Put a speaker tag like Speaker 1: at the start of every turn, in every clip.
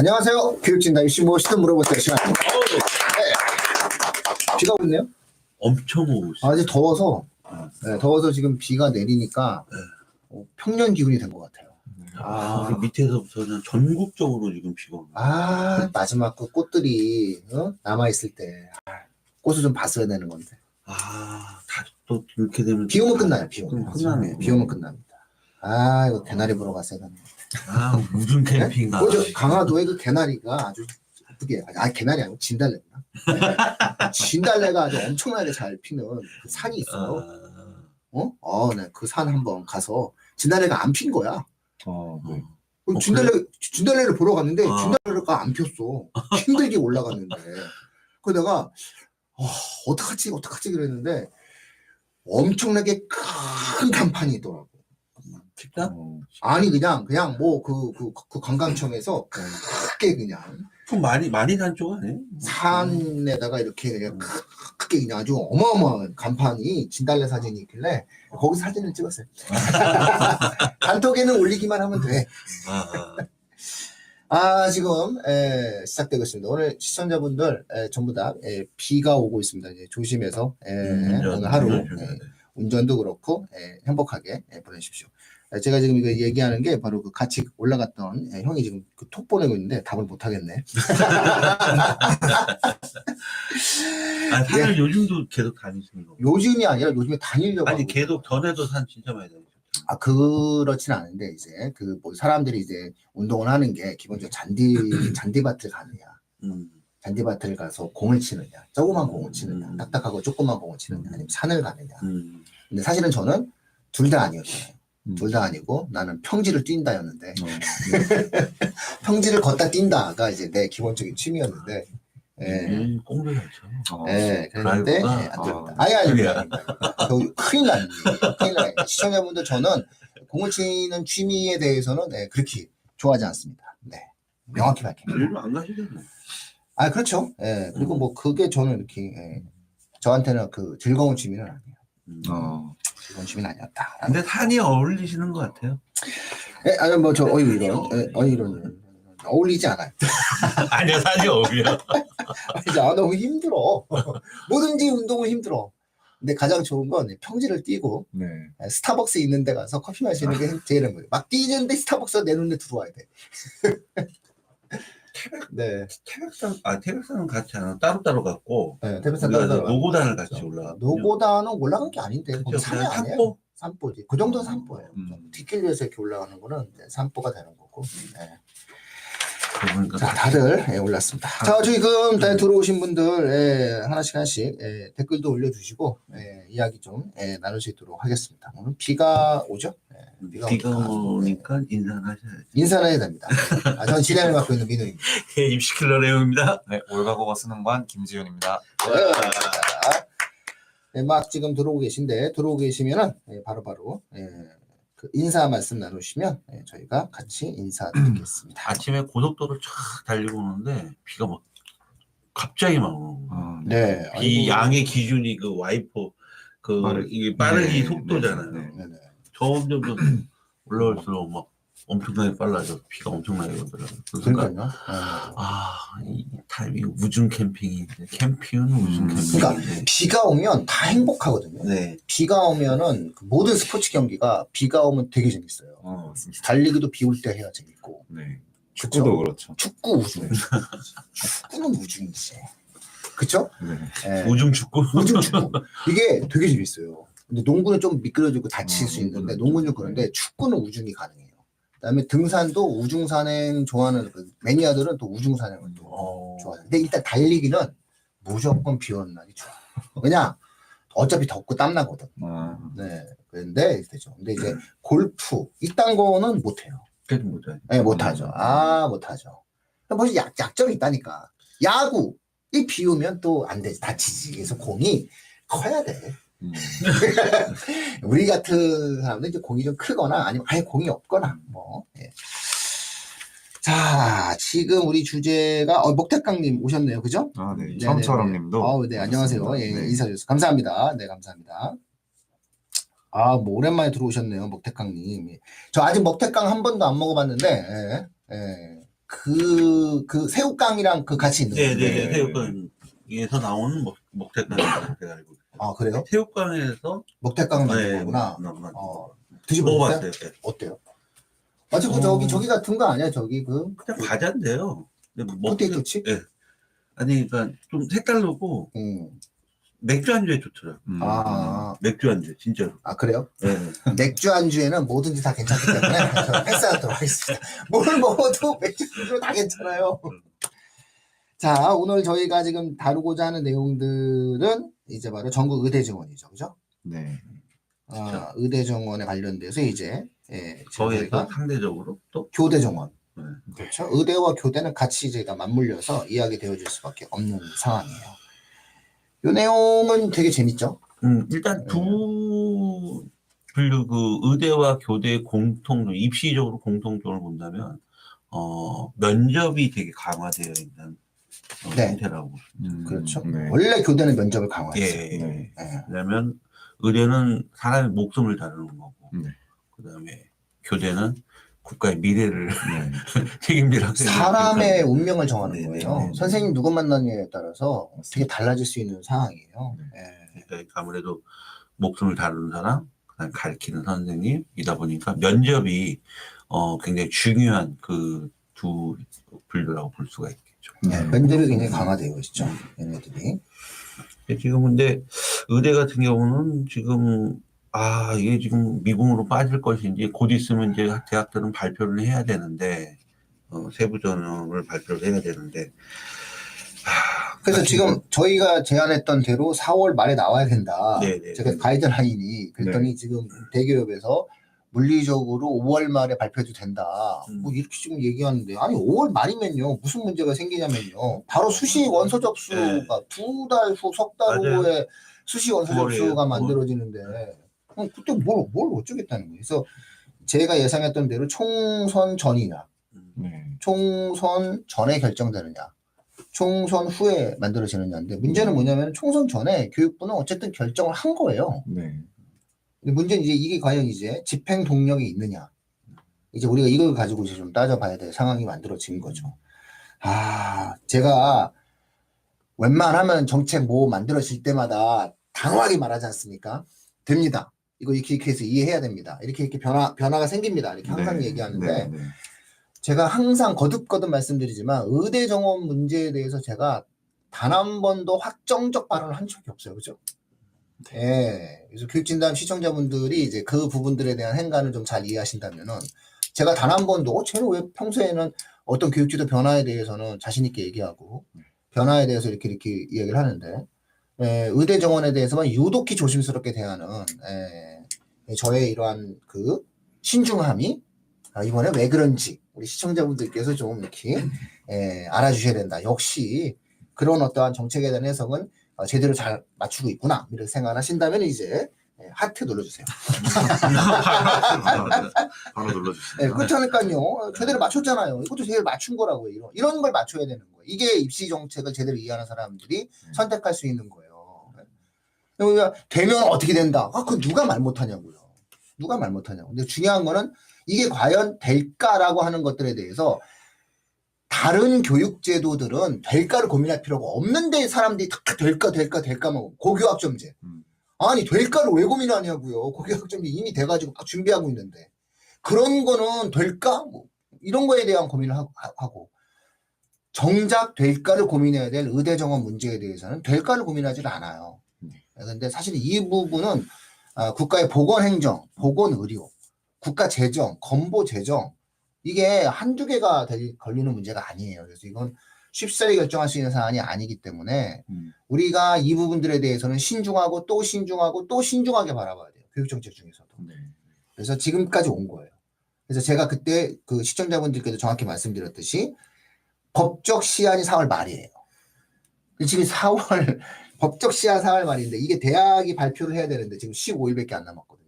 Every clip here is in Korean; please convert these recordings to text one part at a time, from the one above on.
Speaker 1: 안녕하세요. 교육진 나이씨 무엇이든 물어보세요 시간입니다. 네. 비가 오고 있네요.
Speaker 2: 엄청 오고 있어요.
Speaker 1: 아직 더워서 더워서 지금 비가 내리니까 평년 기온이 된 것 같아요.
Speaker 2: 우리 밑에서부터는 전국적으로 지금 비가 오고
Speaker 1: 마지막 그 꽃들이 남아있을 때 꽃을 좀 봤어야 되는 건데.
Speaker 2: 다 또 이렇게 되면
Speaker 1: 비 오면 끝나요. 비 오면
Speaker 2: 끝나네.
Speaker 1: 비 오면 끝납니다. 이거 개나리 보러 갔어야 되는데.
Speaker 2: 무슨 캠핑가.
Speaker 1: 강화도에 그 개나리가 아주 예쁘게, 개나리 아니고 진달래구나. 진달래가 아주 엄청나게 잘 피는 그 산이 있어요. 네, 그 산 한번 가서 진달래가 안 핀 거야.
Speaker 2: 네.
Speaker 1: 진달래를 보러 갔는데 진달래가 안 폈어. 힘들게 올라갔는데. 그래서 내가 어떡하지 그랬는데 엄청나게 큰 간판이 있더라고.
Speaker 2: 식당?
Speaker 1: 아니 그냥 뭐 그 관광청에서 크게 그냥
Speaker 2: 좀 많이 산 쪽 아니에요?
Speaker 1: 산에다가 이렇게 그냥 크게 그냥 아주 어마어마한 간판이 진달래 사진이 있길래 거기 사진을 찍었어요. 단톡에는 올리기만 하면 돼. 지금 시작되고 있습니다. 오늘 시청자분들 전부 다 비가 오고 있습니다. 이제 조심해서 오늘 하루 운전도 그렇고 행복하게 보내십시오. 제가 지금 이거 얘기하는 게 바로 그 같이 올라갔던 형이 지금 그 톡 보내고 있는데 답을 못 하겠네.
Speaker 2: 산을 요즘도 계속 다니시는 거?
Speaker 1: 요즘이 아니라 요즘에 다니려고.
Speaker 2: 아니 계속 전에도 산 진짜 많이 다니셨죠.
Speaker 1: 그렇진 않은데 이제 그 뭐 사람들이 이제 운동을 하는 게 기본적으로 잔디밭을 가느냐, 잔디밭을 가서 공을 치느냐, 조그만 공을 치느냐, 딱딱하고 조그만 공을 치느냐, 아니면 산을 가느냐. 근데 사실은 저는 둘 다 아니었잖아요. 둘 다 아니고 나는 평지를 뛴다였는데 평지를 걷다 뛴다가 이제 내 기본적인 취미였는데.
Speaker 2: 꽁도 잘 쳐.
Speaker 1: 그랬는데 안 됩니다. 아니. 큰일 납니다. 시청자분들 저는 공을 치는 취미에 대해서는 그렇게 좋아하지 않습니다. 명확히 밝힙니다.
Speaker 2: 일로 안 가시겠네.
Speaker 1: 그렇죠. 그리고 뭐 그게 저는 이렇게 저한테는 그 즐거운 취미는 아니에요. 즐거운 취미는 아니었다.
Speaker 2: 근데 산이 어울리시는 것 같아요.
Speaker 1: 아니 뭐 저 이런 어울리지 않아요.
Speaker 2: 아니요, 산이 어울려.
Speaker 1: 너무 힘들어. 뭐든지 운동은 힘들어. 근데 가장 좋은 건 평지를 뛰고 스타벅스 있는 데 가서 커피 마시는 게 제일 행복해요. 막 뛰는데 스타벅스가 내 눈에 들어와야 돼.
Speaker 2: 태백산은 같이 안 따로따로 갔고
Speaker 1: 태백산 따로
Speaker 2: 노고단을 같이 올라가.
Speaker 1: 노고단은 올라간 게 아닌데 산이 아니에요. 산보지. 그 정도는 산보예요. 뒷길에서 이렇게 올라가는 거는 산보가 되는 거고. 자, 다들 올랐습니다. 자, 지금 들어오신 분들 하나씩 댓글도 올려주시고 이야기 좀 나눌 수 있도록 하겠습니다. 오늘 비가 오죠?
Speaker 2: 비가 오니까 인사를 하셔야죠.
Speaker 1: 인사를 해야 됩니다. 저는 진행을 맡고 있는 민호입니다.
Speaker 2: 입시킬러 레오입니다.
Speaker 3: 올가국어 쓰는관 김지윤입니다.
Speaker 1: 막 지금 들어오고 계시면은 바로바로 그 인사 말씀 나누시면 저희가 같이 인사드리겠습니다.
Speaker 2: 아침에 고속도로 쫙 달리고 오는데 비가 막 갑자기 막 오는 거예요. 비 양의 기준이 그 와이퍼 이게 빠르기 속도잖아요. 점점 올라올수록 막 엄청나게 빨라져. 비가 엄청나게 오더라고요.
Speaker 1: 그러니까요.
Speaker 2: 이 타이밍 우중 캠핑이 캠핑은 우중 캠핑.
Speaker 1: 그러니까 비가 오면 다 행복하거든요. 비가 오면은 그 모든 스포츠 경기가 비가 오면 되게 재밌어요. 달리기도 비 올 때 해야 재밌고.
Speaker 3: 축구도 그렇죠.
Speaker 1: 축구 우중. 축구는 우중이지. 그쵸?
Speaker 2: 우중 축구.
Speaker 1: 이게 되게 재밌어요. 근데 농구는 좀 미끄러지고 다칠 수 있는데 농구는 그런데 축구는 우중이 가능해요. 그다음에 등산도 우중산행 좋아하는 그 매니아들은 또 우중산행을 또 좋아해요. 근데 일단 달리기는 무조건 비 오는 날이 좋아. 왜냐? 어차피 덥고 땀나거든. 그런데 되죠. 근데 이제 골프 이딴 거는 못해요.
Speaker 2: 그래도 못해요.
Speaker 1: 못하죠. 못하죠. 벌써 약점이 있다니까. 야구 이 비 오면 또 안 되지. 다치지. 그래서 공이 커야 돼. 우리 같은 사람들 이제 공이 좀 크거나 아니면 아예 공이 없거나 뭐. 자, 지금 우리 주제가 먹태깡님 오셨네요, 그죠?
Speaker 3: 처음처럼님도.
Speaker 1: 네, 안녕하세요. 인사 주셔서 감사합니다. 네, 감사합니다. 뭐 오랜만에 들어오셨네요, 먹태깡님. 저 아직 먹태깡 한 번도 안 먹어봤는데, 그 새우깡이랑 그 같이 있는 거예요.
Speaker 2: 네네 새우깡에서 나오는 먹태깡입니다. 제가 알고.
Speaker 1: 아 그래요?
Speaker 2: 새우깡에서
Speaker 1: 먹태깡 만든 거구나. 드셔보셨어요?
Speaker 2: 먹어봤어요.
Speaker 1: 어때요? 마치 그 저기 같은 거 아니야? 저기 그냥
Speaker 2: 과자인데요.
Speaker 1: 포테이토 칩?
Speaker 2: 네. 아니 그러니까 좀 색다르고 맥주 안주에 좋더라고요. 맥주 안주 진짜로.
Speaker 1: 아 그래요?
Speaker 2: 네.
Speaker 1: 맥주 안주에는 뭐든지 다 괜찮기 때문에 패스하도록 하겠습니다. 뭘 먹어도 맥주 안주로 다 괜찮아요. 자, 오늘 저희가 지금 다루고자 하는 내용들은 이제 바로 전국 의대 정원이죠, 그죠?
Speaker 3: 네.
Speaker 1: 의대 정원에 관련돼서 이제
Speaker 2: 거기에서 상대적으로 또
Speaker 1: 교대 정원. 그렇죠. 의대와 교대는 같이 제가 맞물려서 이야기 되어줄 수밖에 없는 상황이에요. 이 내용은 되게 재밌죠?
Speaker 2: 일단 두 분류 그 의대와 교대의 입시적으로 공통점을 본다면 면접이 되게 강화되어 있는 형태라고.
Speaker 1: 그렇죠. 원래 교대는 면접을 강화했어요.
Speaker 2: 왜냐면 의대는 사람의 목숨을 다루는 거고, 그다음에 교대는 국가의 미래를 책임질 학생
Speaker 1: 사람의 운명을 정하는 거예요. 선생님 누구 만나느냐에 따라서 되게 달라질 수 있는 상황이에요.
Speaker 2: 그러니까 아무래도 목숨을 다루는 사람, 그다음에 가르치는 선생님이다 보니까 면접이 굉장히 중요한 그 두 분류라고 볼 수가 있겠죠.
Speaker 1: 면접이 굉장히 강화되어 있죠. 얘네들이.
Speaker 2: 지금 근데 의대 같은 경우는 지금 이게 지금 미궁으로 빠질 것인지 곧 있으면 이제 대학들은 발표를 해야 되는데 세부 전형을 발표를 해야 되는데
Speaker 1: 그래서 지금 저희가 제안했던 대로 4월 말에 나와야 된다. 제가 가이드라인이 그랬더니 지금 대기업에서 물리적으로 5월 말에 발표해도 된다. 뭐 이렇게 지금 얘기하는데 아니 5월 말이면요 무슨 문제가 생기냐면요 바로 수시 원서 접수가 2달 후, 석 달 후에 수시 원서 접수가 만들어지는데 그때 뭘 어쩌겠다는 거예요. 그래서 제가 예상했던 대로 총선 전이냐, 총선 전에 결정되느냐, 총선 후에 만들어지느냐인데 문제는 뭐냐면 총선 전에 교육부는 어쨌든 결정을 한 거예요. 문제는 이제 이게 과연 이제 집행 동력이 있느냐. 이제 우리가 이걸 가지고 이제 좀 따져봐야 될 상황이 만들어진 거죠. 제가 웬만하면 정책 뭐 만들어질 때마다 단호하게 말하지 않습니까? 됩니다. 이거 이렇게 해서 이해해야 됩니다. 이렇게 변화가 생깁니다. 이렇게 항상 얘기하는데 제가 항상 거듭거듭 말씀드리지만 의대 정원 문제에 대해서 제가 단 한 번도 확정적 발언을 한 적이 없어요. 그죠? 그래서 교육진담 시청자분들이 이제 그 부분들에 대한 행간을 좀 잘 이해하신다면은 제가 단 한 번도 쟤는 왜 평소에는 어떤 교육지도 변화에 대해서는 자신있게 얘기하고 변화에 대해서 이렇게 이야기를 하는데 의대 정원에 대해서만 유독히 조심스럽게 대하는 저의 이러한 그 신중함이 이번에 왜 그런지 우리 시청자분들께서 좀 이렇게 알아주셔야 된다. 역시 그런 어떠한 정책에 대한 해석은 제대로 잘 맞추고 있구나 이렇게 생각하신다면 이제 하트 눌러주세요.
Speaker 3: 바로 눌러주세요.
Speaker 1: 그렇다니까요. 제대로 맞췄잖아요. 이것도 제대로 맞춘 거라고요. 이런 걸 맞춰야 되는 거예요. 이게 입시 정책을 제대로 이해하는 사람들이 선택할 수 있는 거예요. 되면 어떻게 된다. 그거 누가 말 못하냐고요. 누가 말 못하냐고. 근데 중요한 거는 이게 과연 될까라고 하는 것들에 대해서 다른 교육제도들은 될까를 고민할 필요가 없는데 사람들이 다 될까만 고교학점제. 아니 될까를 왜 고민하냐고요. 고교학점제 이미 돼가지고 막 준비하고 있는데 그런 거는 될까? 뭐 이런 거에 대한 고민을 하고 정작 될까를 고민해야 될 의대 정원 문제에 대해서는 될까를 고민하지 않아요. 그런데 사실 이 부분은 국가의 보건행정, 보건의료, 국가재정, 건보재정 이게 한두 개가 걸리는 문제가 아니에요. 그래서 이건 쉽사리 결정할 수 있는 사안이 아니기 때문에 우리가 이 부분들에 대해서는 신중하고 또 신중하고 또 신중하게 바라봐야 돼요. 교육정책 중에서도. 그래서 지금까지 온 거예요. 그래서 제가 그때 그 시청자분들께도 정확히 말씀드렸듯이 법적 시한이 4월 말이에요. 지금 4월 법적 시한 4월 말인데 이게 대학이 발표를 해야 되는데 지금 15일밖에 안 남았거든요.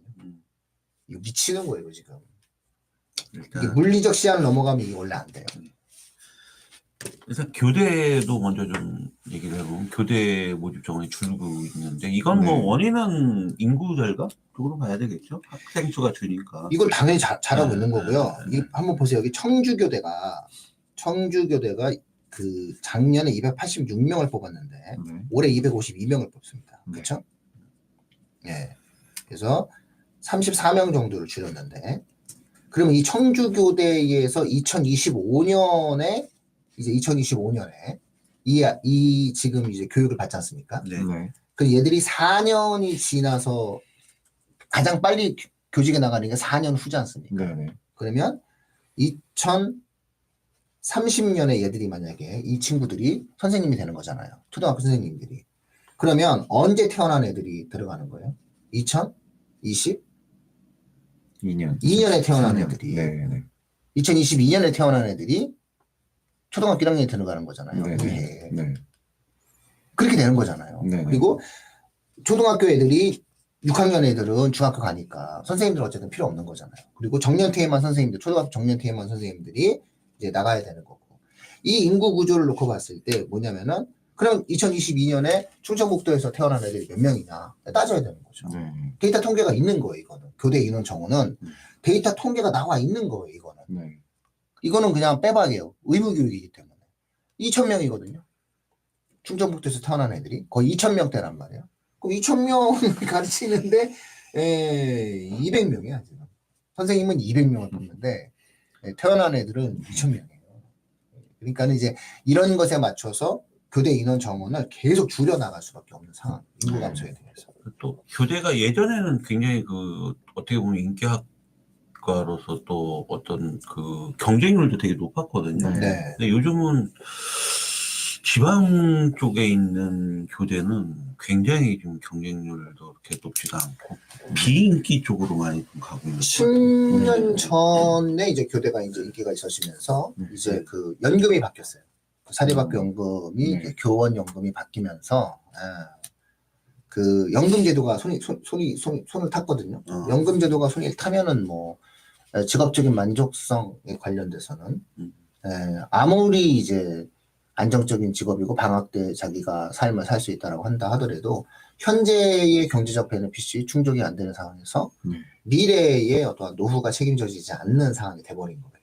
Speaker 1: 이거 미치는 거예요 지금. 이게 물리적 시한을 넘어가면 이게 원래 안 돼요.
Speaker 2: 일단 교대도 먼저 좀 얘기를 해보면 교대 모집 정원이 줄고 있는데 이건 뭐 원인은 인구 결과 쪽으로 가야 되겠죠. 학생 수가 줄니까.
Speaker 1: 이걸 당연히 잘하고 있는 거고요. 한번 보세요. 여기 청주교대가 청주교대가 그 작년에 286명을 뽑았는데 올해 252명을 뽑습니다. 그렇죠? 예. 그래서 34명 정도를 줄였는데 그러면 이 청주교대에서 2025년에 이 지금 이제 교육을 받지 않습니까?
Speaker 2: 네.
Speaker 1: 그 얘들이 4년이 지나서 가장 빨리 교직에 나가는 게 4년 후지 않습니까? 그러면 2030년에 얘들이 만약에 이 친구들이 선생님이 되는 거잖아요. 초등학교 선생님들이. 그러면 언제 태어난 애들이 들어가는 거예요? 2년에 태어난 애들이. 2022년에 태어난 애들이 초등학교 1학년에 들어가는 거잖아요. 그렇게 되는 거잖아요. 그리고 초등학교 애들이 6학년 애들은 중학교 가니까 선생님들 어쨌든 필요 없는 거잖아요. 그리고 정년퇴임한 선생님들, 초등학교 정년퇴임한 선생님들이 이제 나가야 되는 거고. 이 인구 구조를 놓고 봤을 때 뭐냐면은 그럼 2022년에 충청북도에서 태어난 애들이 몇 명이냐 따져야 되는 거죠. 데이터 통계가 있는 거예요, 이거는. 교대 인원 정원은 데이터 통계가 나와 있는 거예요, 이거는. 이거는 그냥 빼박이에요. 의무교육이기 때문에. 2,000명이거든요. 충청북도에서 태어난 애들이 거의 2,000명대란 말이에요. 그럼 2,000명을 가르치는데 200명이야 지금. 선생님은 200명을 뽑는데 태어난 애들은 2,000명이에요. 그러니까는 이제 이런 것에 맞춰서 교대 인원 정원을 계속 줄여 나갈 수밖에 없는 상황. 인구 감소에 대해서.
Speaker 2: 또 교대가 예전에는 굉장히 그 어떻게 보면 인기학과로서 또 어떤 그 경쟁률도 되게 높았거든요. 근데 요즘은 지방 쪽에 있는 교대는 굉장히 좀 경쟁률도 그렇게 높지가 않고 비인기 쪽으로 많이 좀 가고 있는
Speaker 1: 10년 전에 이제 교대가 이제 인기가 있어지면서 이제 그 연금이 바뀌었어요. 사립학교 연금이 이제 교원 연금이 바뀌면서 그 연금 제도가 손을 탔거든요. 연금 제도가 손이 타면은 뭐 직업적인 만족성에 관련돼서는 아무리 이제 안정적인 직업이고 방학 때 자기가 삶을 살 수 있다라고 한다 하더라도 현재의 경제적 베네핏이 충족이 안 되는 상황에서 미래의 어떠한 노후가 책임져지지 않는 상황이 돼버린 거예요.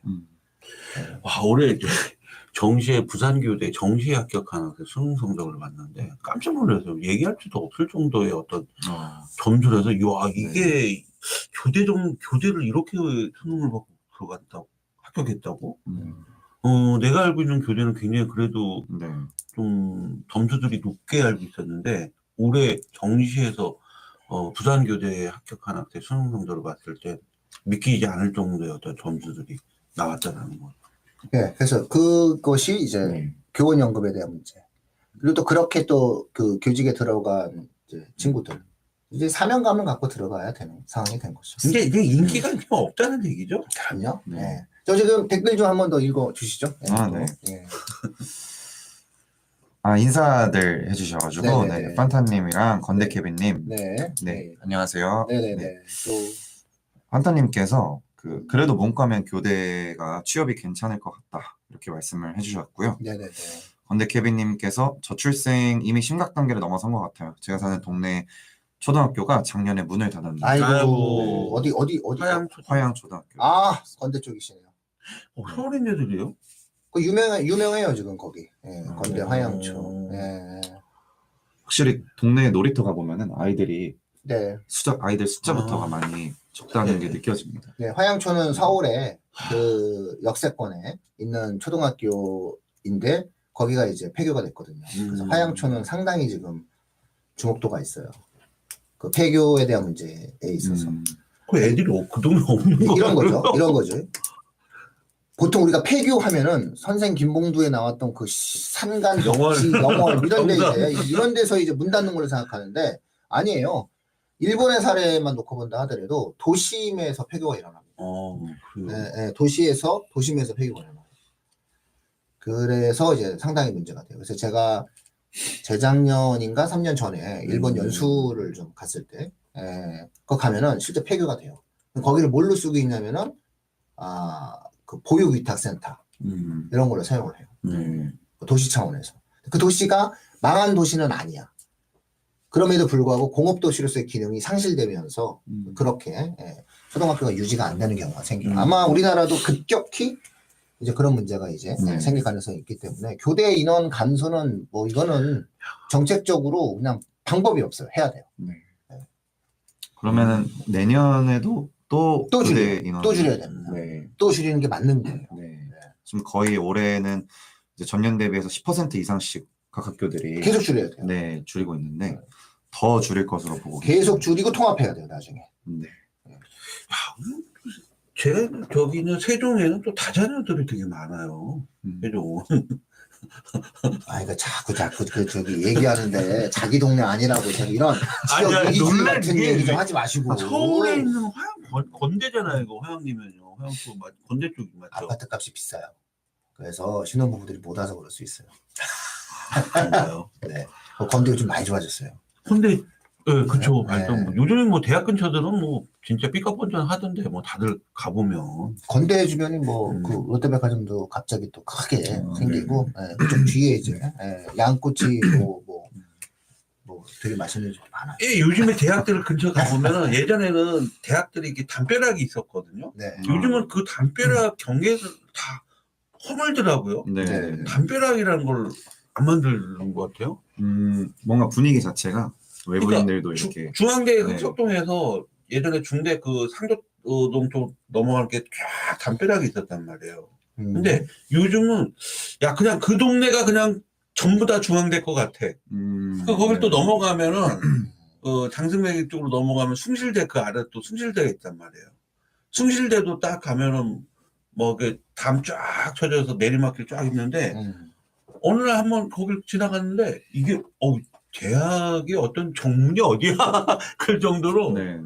Speaker 2: 와, 올해 정시에 부산교대 정시에 합격한 수능 성적을 봤는데 깜짝 놀라서 얘기할 수도 없을 정도의 어떤 점수라서 야 이게 교대를 이렇게 수능을 받고 들어갔다고 합격했다고? 내가 알고 있는 교대는 굉장히 그래도 좀 점수들이 높게 알고 있었는데 올해 정시에서 부산교대에 합격한 학생 수능 성적을 봤을 때 믿기지 않을 정도의 어떤 점수들이 나왔다는 거죠.
Speaker 1: 네, 그래서 그것이 이제 교원연금에 대한 문제. 그리고 또 그렇게 또 그 교직에 들어간 이제 친구들. 이제 사명감을 갖고 들어가야 되는 상황이 된 거죠.
Speaker 2: 근데 이게 인기가 없다는 얘기죠?
Speaker 1: 그럼요. 네. 저 지금 댓글 좀 한 번 더 읽어 주시죠.
Speaker 4: 인사들 해주셔가지고, 판타님이랑 건대케빈님. 안녕하세요.
Speaker 1: 또,
Speaker 4: 판타님께서 그래도 문과면 교대가 취업이 괜찮을 것 같다. 이렇게 말씀을 해주셨고요. 건대케빈님께서 저출생 이미 심각 단계를 넘어선 것 같아요. 제가 사는 동네 초등학교가 작년에 문을 닫았는데.
Speaker 1: 아이고, 어디?
Speaker 4: 화양초등학교.
Speaker 1: 건대 쪽이시네요.
Speaker 2: 서울 애들이에요?
Speaker 1: 그 유명해요, 지금 거기. 건대 화양초.
Speaker 4: 확실히 동네 놀이터 가보면은 아이들
Speaker 1: 네.
Speaker 4: 숫자부터가 많이 적다는 게 느껴집니다.
Speaker 1: 네, 화양초는 서울에 그 역세권에 있는 초등학교인데 거기가 이제 폐교가 됐거든요. 그래서 화양초는 상당히 지금 주목도가 있어요. 그 폐교에 대한 문제에 있어서.
Speaker 2: 그 애들이 그 동네 없는 거
Speaker 1: 이런 거죠. 보통 우리가 폐교하면은 선생 김봉두에 나왔던 그 산간 영월 이런 데서 이제 문 닫는 걸로 생각하는데 아니에요. 일본의 사례만 놓고 본다 하더라도 도심에서 폐교가 일어납니다. 도심에서 폐교가 일어나요. 그래서 이제 상당히 문제가 돼요. 그래서 제가 재작년인가 3년 전에 일본 연수를 좀 갔을 때, 거 가면은 실제 폐교가 돼요. 거기를 뭘로 쓰고 있냐면은, 그 보육위탁센터, 이런 걸로 사용을 해요. 도시 차원에서. 그 도시가 망한 도시는 아니야. 그럼에도 불구하고 공업도시로서의 기능이 상실되면서 그렇게 초등학교가 유지가 안 되는 경우가 생겨요. 아마 우리나라도 급격히 이제 그런 문제가 이제
Speaker 4: 네.
Speaker 1: 생길 가능성이 있기 때문에 교대 인원 감소는 뭐 이거는 정책적으로 그냥 방법이 없어요. 해야 돼요.
Speaker 4: 네. 그러면은 내년에도 또
Speaker 1: 줄여야
Speaker 4: 인원
Speaker 1: 또 줄여야 됩니다.
Speaker 4: 네.
Speaker 1: 또 줄이는 게 맞는 거예요.
Speaker 4: 네. 지금 거의 올해는 이제 전년 대비해서 10% 이상씩 각 학교들이
Speaker 1: 계속 줄여야 돼요.
Speaker 4: 네, 줄이고 있는데 더 줄일 것으로 보고
Speaker 1: 계속 줄이고 통합해야 돼요, 나중에.
Speaker 4: 네.
Speaker 2: 저기는 세종에는 또 다자녀들이 되게 많아요. 세종은.
Speaker 1: 그러니까 자꾸 저기 얘기하는데 자기 동네 아니라고 저기 이런 지역 이기주의
Speaker 2: 놀란
Speaker 1: 같은
Speaker 2: 게
Speaker 1: 얘기 좀 하지 마시고.
Speaker 2: 서울에 있는 건대잖아요, 이거 화양이면요. 화양도 건대 쪽이 맞죠?
Speaker 1: 아파트 값이 비싸요. 그래서 신혼부부들이 못 와서 그럴 수 있어요.
Speaker 2: 그런가요?
Speaker 1: 네. 건대가 좀 많이 좋아졌어요.
Speaker 2: 근데 네, 그쵸.
Speaker 1: 네.
Speaker 2: 요즘에 뭐 대학 근처들은 뭐 진짜 삐까뻔쩍 하던데 뭐 다들 가보면
Speaker 1: 건대 주변이 뭐 그 롯데백화점도 갑자기 또 크게 생기고 그쪽 뒤에 이제 양꼬치 뭐 되게 맛있는 집 많아요.
Speaker 2: 예, 요즘에 대학들 근처 가보면은 예전에는 대학들이 이게 담벼락이 있었거든요.
Speaker 1: 네.
Speaker 2: 요즘은 그 담벼락 경계에서 다 허물더라고요.
Speaker 4: 네.
Speaker 2: 담벼락이라는 걸 안 만드는 것 같아요.
Speaker 4: 뭔가 분위기 자체가 외부인들도
Speaker 2: 그러니까
Speaker 4: 이렇게
Speaker 2: 중앙대
Speaker 4: 네.
Speaker 2: 흑석동에서 예전에 중대 그 상도동 쪽 넘어갈 게 쫙 담벼락이 있었단 말이에요. 근데 요즘은 야 그냥 그 동네가 그냥 전부 다 중앙대 것 같아. 거길 또 넘어가면은 장승맥 쪽으로 넘어가면 숭실대 그 아래 또 숭실대가 있단 말이에요. 숭실대도 딱 가면은 뭐 그 담 쫙 쳐져서 내리막길 쫙 있는데 어느 날 한번 거길 지나갔는데 이게 대학이 어떤 정문이 어디야? 그 정도로
Speaker 4: 네.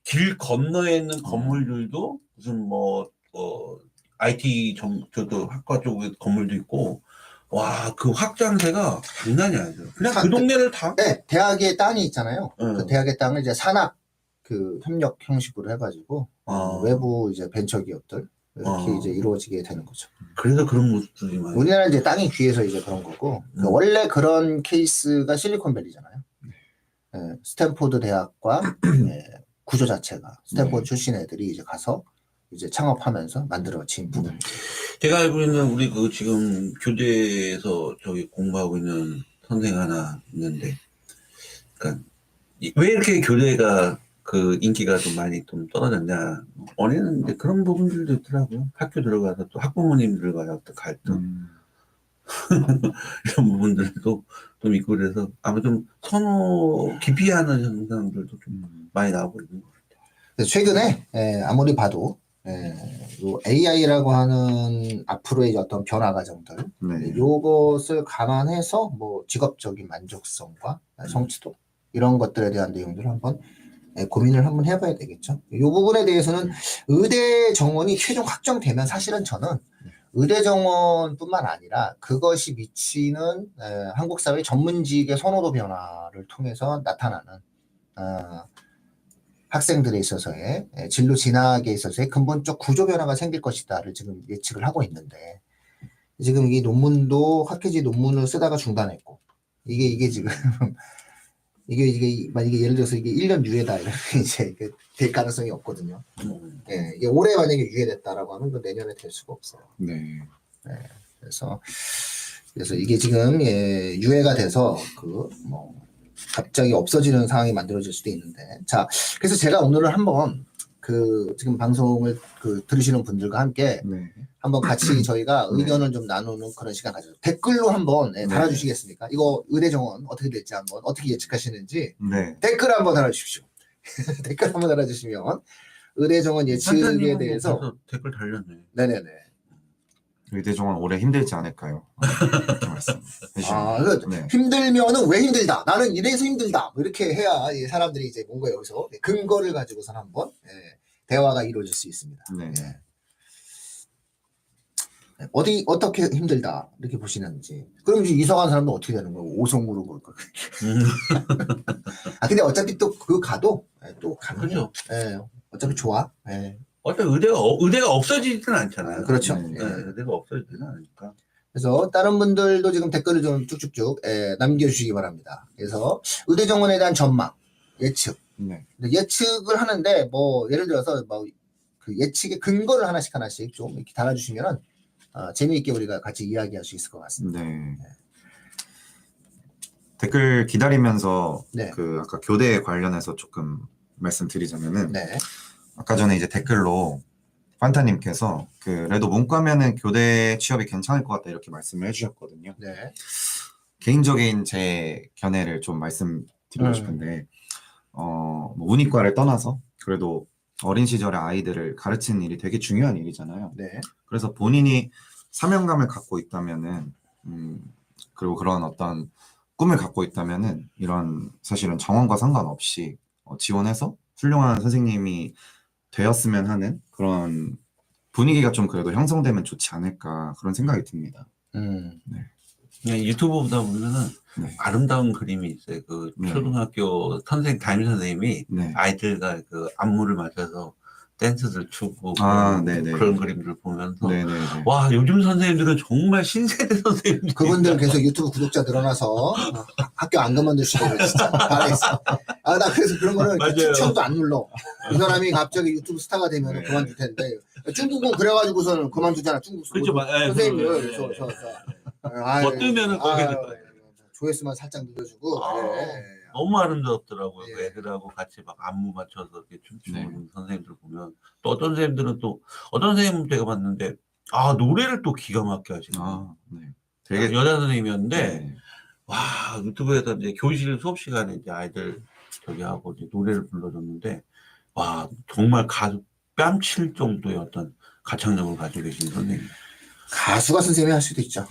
Speaker 2: 길 건너에 있는 건물들도 무슨 뭐 IT 저도 학과 쪽에 건물도 있고 와 그 확장세가 장난이 아니죠. 그냥 그 동네를 다.
Speaker 1: 네, 대학의 땅이 있잖아요. 그 대학의 땅을 이제 산학 그 협력 형식으로 해가지고 외부 이제 벤처 기업들 이렇게 이제 이루어지게 되는 거죠.
Speaker 2: 그래서 그런 모습들이 많아요.
Speaker 1: 우리나라 이제 땅이 귀해서 이제 그런 거고 그러니까 원래 그런 케이스가 실리콘밸리잖아요. 스탠포드 대학과 구조 자체가 스탠포드 출신 애들이 이제 가서 이제 창업하면서 만들어진 부분.
Speaker 2: 제가 알고 있는 우리 그 지금 교대에서 저기 공부하고 있는 선생 하나 있는데, 그러니까 왜 이렇게 교대가 그 인기가 좀 많이 좀 떨어졌냐? 원인은 이제 그런 부분들도 있더라고요. 학교 들어가서 또 학부모님들과 또 갈등 이런 부분들도 좀 있고 그래서 아마 좀 선호 기피하는 현상들도 좀 많이 나오고 있는 것 같아요.
Speaker 1: 최근에 아무리 봐도 AI라고 하는 앞으로의 어떤 변화 과정들, 요것을 감안해서 뭐 직업적인 만족성과 성취도 이런 것들에 대한 내용들을 한번 고민을 한번 해봐야 되겠죠. 이 부분에 대해서는 의대 정원이 최종 확정되면 사실은 저는 의대 정원뿐만 아니라 그것이 미치는 한국 사회 전문직의 선호도 변화를 통해서 나타나는 학생들에 있어서의 진로 진학에 있어서의 근본적 구조 변화가 생길 것이다를 지금 예측을 하고 있는데 지금 이 논문도 학회지 논문을 쓰다가 중단했고 이게 지금 이게 만약에 예를 들어서 이게 1년 유예다 이러면 이제 될 가능성이 없거든요. 이게 올해 만약에 유예됐다라고 하면 그 내년에 될 수가 없어요. 그래서 이게 지금 유예가 돼서 갑자기 없어지는 상황이 만들어질 수도 있는데 자 그래서 제가 오늘은 한번 지금 방송을 들으시는 분들과 함께 한번 같이 저희가 의견을 좀 나누는 그런 시간 가져요. 댓글로 한번 달아주시겠습니까? 이거 의대 정원 어떻게 될지 한번 어떻게 예측하시는지 댓글 한번 달아주십시오. 댓글 한번 달아주시면 의대 정원 예측에 대해서
Speaker 2: 댓글 달렸네.
Speaker 1: 네네네.
Speaker 4: 의대 정원 올해 힘들지 않을까요? 이렇게 말씀해주시면
Speaker 1: 힘들면은 왜 힘들다? 나는 이래서 힘들다. 뭐 이렇게 해야 사람들이 이제 뭔가 여기서 근거를 가지고서 한번 대화가 이루어질 수 있습니다. 어떻게 힘들다 이렇게 보시는지. 그럼 이제 이사 간 사람은 어떻게 되는 거고 오성으로 볼까? 근데 어차피 또 가도 또 가면 어차피 좋아.
Speaker 2: 어차피 의대가 없어지지는 않잖아요.
Speaker 1: 그렇죠.
Speaker 2: 의대가 없어지지는 않으니까.
Speaker 1: 그래서 다른 분들도 지금 댓글을 좀 쭉쭉쭉 남겨주시기 바랍니다. 그래서 의대 정원에 대한 전망, 예측. 예측을 하는데 뭐 예를 들어서 뭐 그 예측의 근거를 하나씩 좀 이렇게 달아주시면은 재미있게 우리가 같이 이야기할 수 있을 것 같습니다.
Speaker 4: 네. 댓글 기다리면서
Speaker 1: 네.
Speaker 4: 그 아까 교대 관련해서 조금 말씀드리자면은
Speaker 1: 네.
Speaker 4: 아까 전에 이제 댓글로 판타님께서 그래도 문과면은 교대 취업이 괜찮을 것 같다 이렇게 말씀을 해주셨거든요.
Speaker 1: 네.
Speaker 4: 개인적인 제 견해를 좀 말씀드리고 싶은데 뭐 문이과를 떠나서 그래도 어린 시절에 아이들을 가르치는 일이 되게 중요한 일이잖아요.
Speaker 1: 네.
Speaker 4: 그래서 본인이 사명감을 갖고 있다면은 그리고 그런 어떤 꿈을 갖고 있다면은 이런 사실은 정원과 상관없이 지원해서 훌륭한 선생님이 되었으면 하는 그런 분위기가 좀 그래도 형성되면 좋지 않을까 그런 생각이 듭니다.
Speaker 1: 네.
Speaker 2: 그냥 유튜브 보다 보면은
Speaker 4: 네.
Speaker 2: 아름다운 그림이 있어요. 그
Speaker 4: 네.
Speaker 2: 초등학교 담임 선생님이
Speaker 4: 네.
Speaker 2: 아이들과 그 안무를 맞춰서 댄스를 추고
Speaker 4: 네네.
Speaker 2: 그런 그림들을 보면서
Speaker 4: 네네네.
Speaker 2: 와 요즘 선생님들은 정말 신세대 선생님들
Speaker 1: 그분들 계속 유튜브 구독자 늘어나서 학교 안 그만두시고 진짜 잘했어. 나 그래서 그런 거는
Speaker 2: 맞아요.
Speaker 1: 추천도 안 눌러. 이 사람이 갑자기 유튜브 스타가 되면
Speaker 4: 네.
Speaker 1: 그만둘 텐데 중국은 그래가지고서는 그만두잖아. 중국
Speaker 2: 그렇죠.
Speaker 1: 선생님을
Speaker 2: 뭐 뜨면은 거기에
Speaker 1: 조회수만 살짝 늘려주고.
Speaker 2: 너무 아름답더라고요.
Speaker 1: 예.
Speaker 2: 그 애들하고 같이 막 안무 맞춰서 이렇게 춤추는
Speaker 4: 네.
Speaker 2: 선생님들 보면 또 어떤 선생님들은 또 어떤 선생님 제가 봤는데 노래를 또 기가 막히게 하시는
Speaker 4: 네. 되게
Speaker 2: 여자 선생님이었는데
Speaker 4: 네.
Speaker 2: 와 유튜브에서 이제 교실 수업 시간에 이제 아이들 저기 하고 이제 노래를 불러줬는데 와 정말 가수 뺨칠 정도의 어떤 가창력을 가지고 계신 선생님.
Speaker 1: 가수가 선생님이 할 수도 있죠.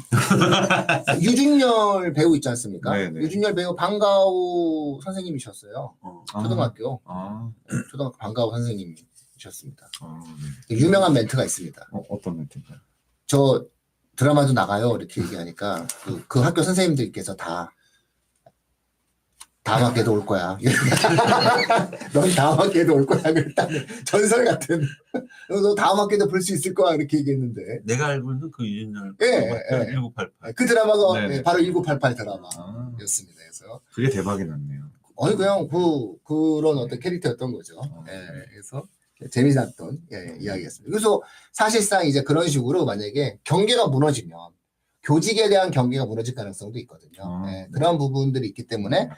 Speaker 1: 유준열 배우 있지 않습니까?
Speaker 4: 네네.
Speaker 1: 유준열 배우 방과후 선생님이셨어요. 초등학교. 초등학교 방과후 선생님이셨습니다.
Speaker 4: 네.
Speaker 1: 유명한 멘트가 있습니다.
Speaker 4: 어떤 멘트인가요?
Speaker 1: 저 드라마도 나가요. 이렇게 얘기하니까 그 학교 선생님들께서 다음 학기에도 올 거야. 넌 다음 학기에도 올 거야. 일단은 전설 같은. 너 다음 학기에도 볼 수 있을 거야. 이렇게 얘기했는데.
Speaker 2: 내가 알고 있는 그 유준열
Speaker 1: 예.
Speaker 2: 1988.
Speaker 1: 그 드라마가
Speaker 4: 네네.
Speaker 1: 바로 1988 드라마였습니다. 그래서
Speaker 4: 그게 대박이 났네요.
Speaker 1: 그냥 그런 어떤 캐릭터였던 거죠. 그래서 재미났던 이야기였습니다. 그래서 사실상 이제 그런 식으로 만약에 경계가 무너지면 교직에 대한 경계가 무너질 가능성도 있거든요. 그런 부분들이 있기 때문에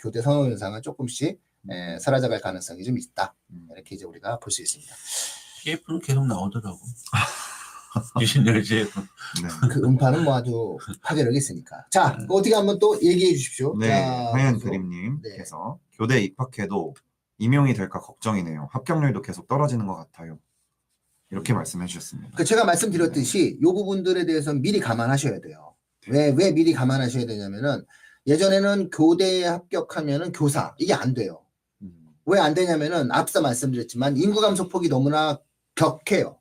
Speaker 1: 교대 선호 현상은 조금씩 사라져갈 가능성이 좀 있다. 이렇게 이제 우리가 볼 수 있습니다.
Speaker 2: CF는 계속 나오더라고. 유신열 CF.
Speaker 4: 네.
Speaker 1: 그 음파는 뭐 아주 파괴력이 있으니까. 자, 어떻게 한번 또 얘기해 주십시오.
Speaker 4: 네,
Speaker 1: 자,
Speaker 4: 하얀
Speaker 1: 그래서-
Speaker 4: 그림님께서 교대 입학해도 임용이 될까 걱정이네요. 합격률도 계속 떨어지는 것 같아요. 이렇게 말씀해 주셨습니다.
Speaker 1: 제가 말씀드렸듯이 이 부분들에 대해서는 미리 감안하셔야 돼요. 왜 미리 감안하셔야 되냐면은 예전에는 교대에 합격하면은 교사 이게 안 돼요. 왜 안 되냐면은 앞서 말씀드렸지만 인구 감소폭이 너무나 격해요.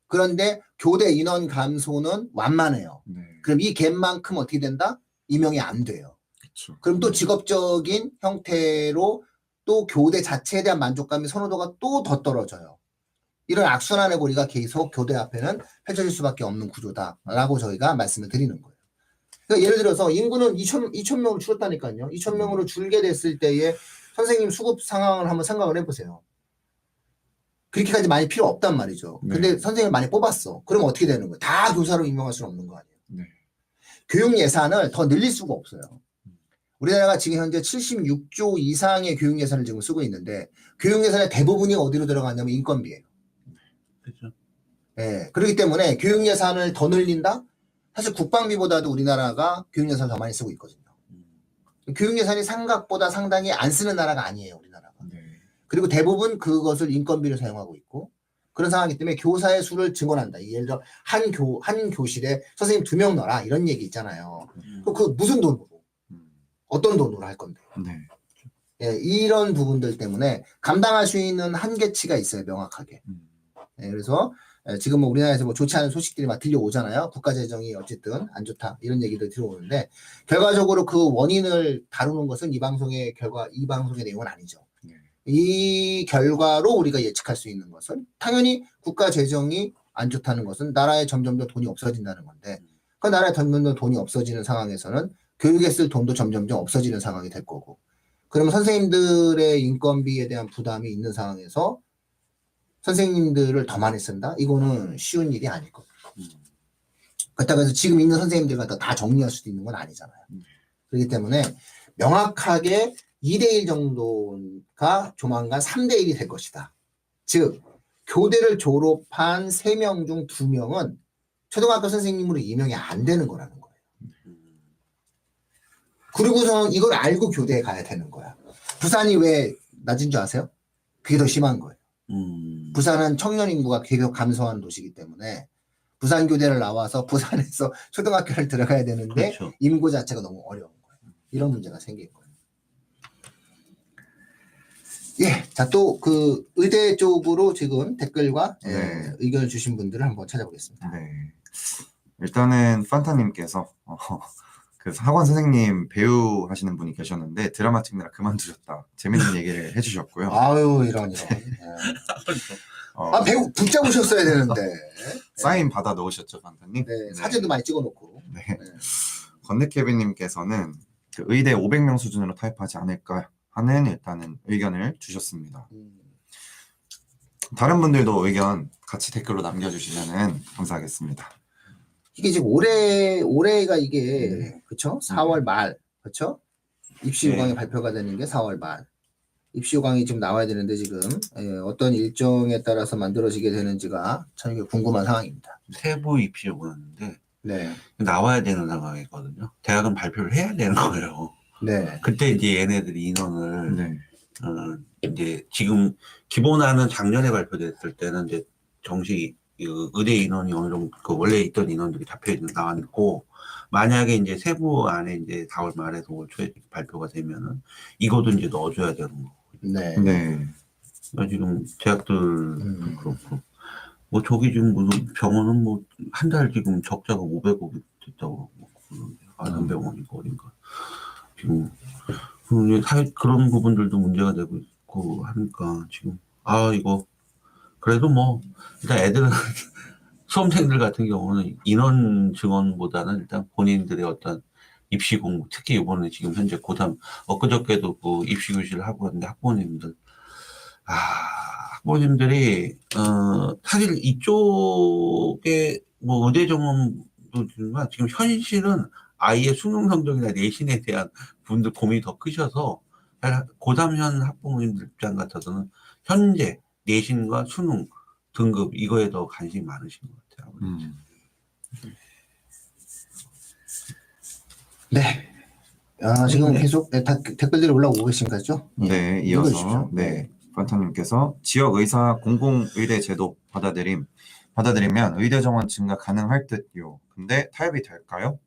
Speaker 1: 그런데 교대 인원 감소는 완만해요.
Speaker 4: 네.
Speaker 1: 그럼 이 갭만큼 어떻게 된다? 임용이 안 돼요.
Speaker 4: 그렇죠.
Speaker 1: 그럼 또 직업적인 형태로 또 교대 자체에 대한 만족감이 선호도가 또 더 떨어져요. 이런 악순환의 고리가 계속 교대 앞에는 펼쳐질 수밖에 없는 구조다라고 저희가 말씀을 드리는 거예요. 그러니까 예를 들어서 인구는 2,000명으로 줄었다니까요. 2,000명으로 줄게 됐을 때에 선생님 수급 상황을 한번 생각을 해보세요. 그렇게까지 많이 필요 없단 말이죠. 근데 선생님을 많이 뽑았어. 그럼 어떻게 되는 거예요? 다 교사로 임명할 수는 없는 거 아니에요.
Speaker 4: 네.
Speaker 1: 교육 예산을 더 늘릴 수가 없어요. 우리나라가 지금 현재 76조 이상의 교육 예산을 지금 쓰고 있는데 교육 예산의 대부분이 어디로 들어가냐면 인건비예요.
Speaker 2: 그렇죠.
Speaker 1: 예. 그렇기 때문에 교육 예산을 더 늘린다? 사실 국방비보다도 우리나라가 교육 예산을 더 많이 쓰고 있거든요. 교육 예산이 생각보다 상당히 안 쓰는 나라가 아니에요, 우리나라가.
Speaker 4: 네.
Speaker 1: 그리고 대부분 그것을 인건비로 사용하고 있고 그런 상황이기 때문에 교사의 수를 증원한다. 예를 들어 한 교실에 선생님 2명 넣어라 이런 얘기 있잖아요. 그 무슨 돈으로? 어떤 돈으로 할 건데?
Speaker 4: 네.
Speaker 1: 예, 이런 부분들 때문에 감당할 수 있는 한계치가 있어요, 명확하게. 예, 그래서 지금 뭐 우리나라에서 뭐 좋지 않은 소식들이 막 들려오잖아요. 국가 재정이 어쨌든 안 좋다 이런 얘기들 들어오는데 결과적으로 그 원인을 다루는 것은 이 방송의 내용은 아니죠. 이 결과로 우리가 예측할 수 있는 것은 당연히 국가 재정이 안 좋다는 것은 나라에 점점점 돈이 없어진다는 건데 그 나라에 점점점 돈이 없어지는 상황에서는 교육에 쓸 돈도 점점점 없어지는 상황이 될 거고 그러면 선생님들의 인건비에 대한 부담이 있는 상황에서 선생님들을 더 많이 쓴다? 이거는 쉬운 일이 아닐 겁니다. 그렇다고 해서 지금 있는 선생님들 갖다 다 정리할 수도 있는 건 아니잖아요. 그렇기 때문에 명확하게 2대1 정도가 조만간 3대1이 될 것이다. 즉 교대를 졸업한 3명 중 2명은 초등학교 선생님으로 임용이 안 되는 거라는 거예요. 그리고서 이걸 알고 교대에 가야 되는 거야. 부산이 왜 낮은 줄 아세요? 그게 더 심한 거예요. 부산은 청년 인구가 계속 감소한 도시이기 때문에 부산 교대를 나와서 부산에서 초등학교를 들어가야 되는데
Speaker 2: 그렇죠.
Speaker 1: 인구 자체가 너무 어려운 거예요. 이런 문제가 생긴 거예요. 예, 자, 또 그 의대 쪽으로 지금 댓글과
Speaker 4: 네.
Speaker 1: 의견을 주신 분들을 한번 찾아보겠습니다.
Speaker 4: 네. 일단은 판타님께서 그 학원 선생님 배우 하시는 분이 계셨는데 드라마 찍느라 그만두셨다. 재밌는 얘기를 해주셨고요.
Speaker 1: 아유, 이런. 배우 붙잡으셨어야 되는데.
Speaker 4: 사인 받아 넣으셨죠, 판타님?
Speaker 1: 네, 사진도 많이 찍어놓고.
Speaker 4: 네. 건네케빈님께서는 그 의대 500명 수준으로 타입하지 않을까 하는 일단은 의견을 주셨습니다. 다른 분들도 의견 같이 댓글로 남겨주시면 감사하겠습니다.
Speaker 1: 이게 지금 올해가 이게, 그쵸? 4월 말, 그쵸? 입시 요강이 발표가 되는 게 4월 말. 입시 요강이 지금 나와야 되는데 지금, 어떤 일정에 따라서 만들어지게 되는지가 참 이게 궁금한 상황입니다.
Speaker 2: 세부 입시 요구였는데,
Speaker 1: 네.
Speaker 2: 나와야 되는 상황이거든요. 대학은 발표를 해야 되는 거예요.
Speaker 1: 네.
Speaker 2: 그때 이제 얘네들이 인원을,
Speaker 4: 네.
Speaker 2: 이제 지금 기본안은 작년에 발표됐을 때는 이제 정식 의대 인원이 어느 정도 그 원래 있던 인원들이 잡혀 나와 있고, 만약에 이제 세부 안에 이제 4월 말에서 5월 초에 발표가 되면은 이것도 이제 넣어줘야 되는 거고.
Speaker 1: 네.
Speaker 4: 네.
Speaker 2: 그러니까 지금 대학들도 그렇고, 뭐 저기 지금 무슨 병원은 뭐 한 달 지금 적자가 500억이 됐다고 그러고, 아산병원이고 어딘가 지금 그런 부분들도 문제가 되고 있고 하니까 지금 이거 그래도 뭐 일단 애들은 수험생들 같은 경우는 인원 증원보다는 일단 본인들의 어떤 입시 공부, 특히 이번에 지금 현재 고3 엊그저께도 그 입시 교실을 하고 있는데 학부모님들이 사실 이쪽에 뭐 의대 정원도 있지만 지금 현실은 아이의 수능 성적이나 내신에 대한 분들 고민이 더 크셔서 고3현 학부모님들 입장 같아서는 현재 내신과 수능 등급 이거에 더 관심이 많으신 것 같아요.
Speaker 1: 네. 지금 계속 댓글들이 올라오고 계신 거죠?
Speaker 4: 네, 이어서 판타님께서 지역 의사 공공의대 제도 받아들이면 의대 정원 증가 가능할 듯요. 근데 타협이 될까요?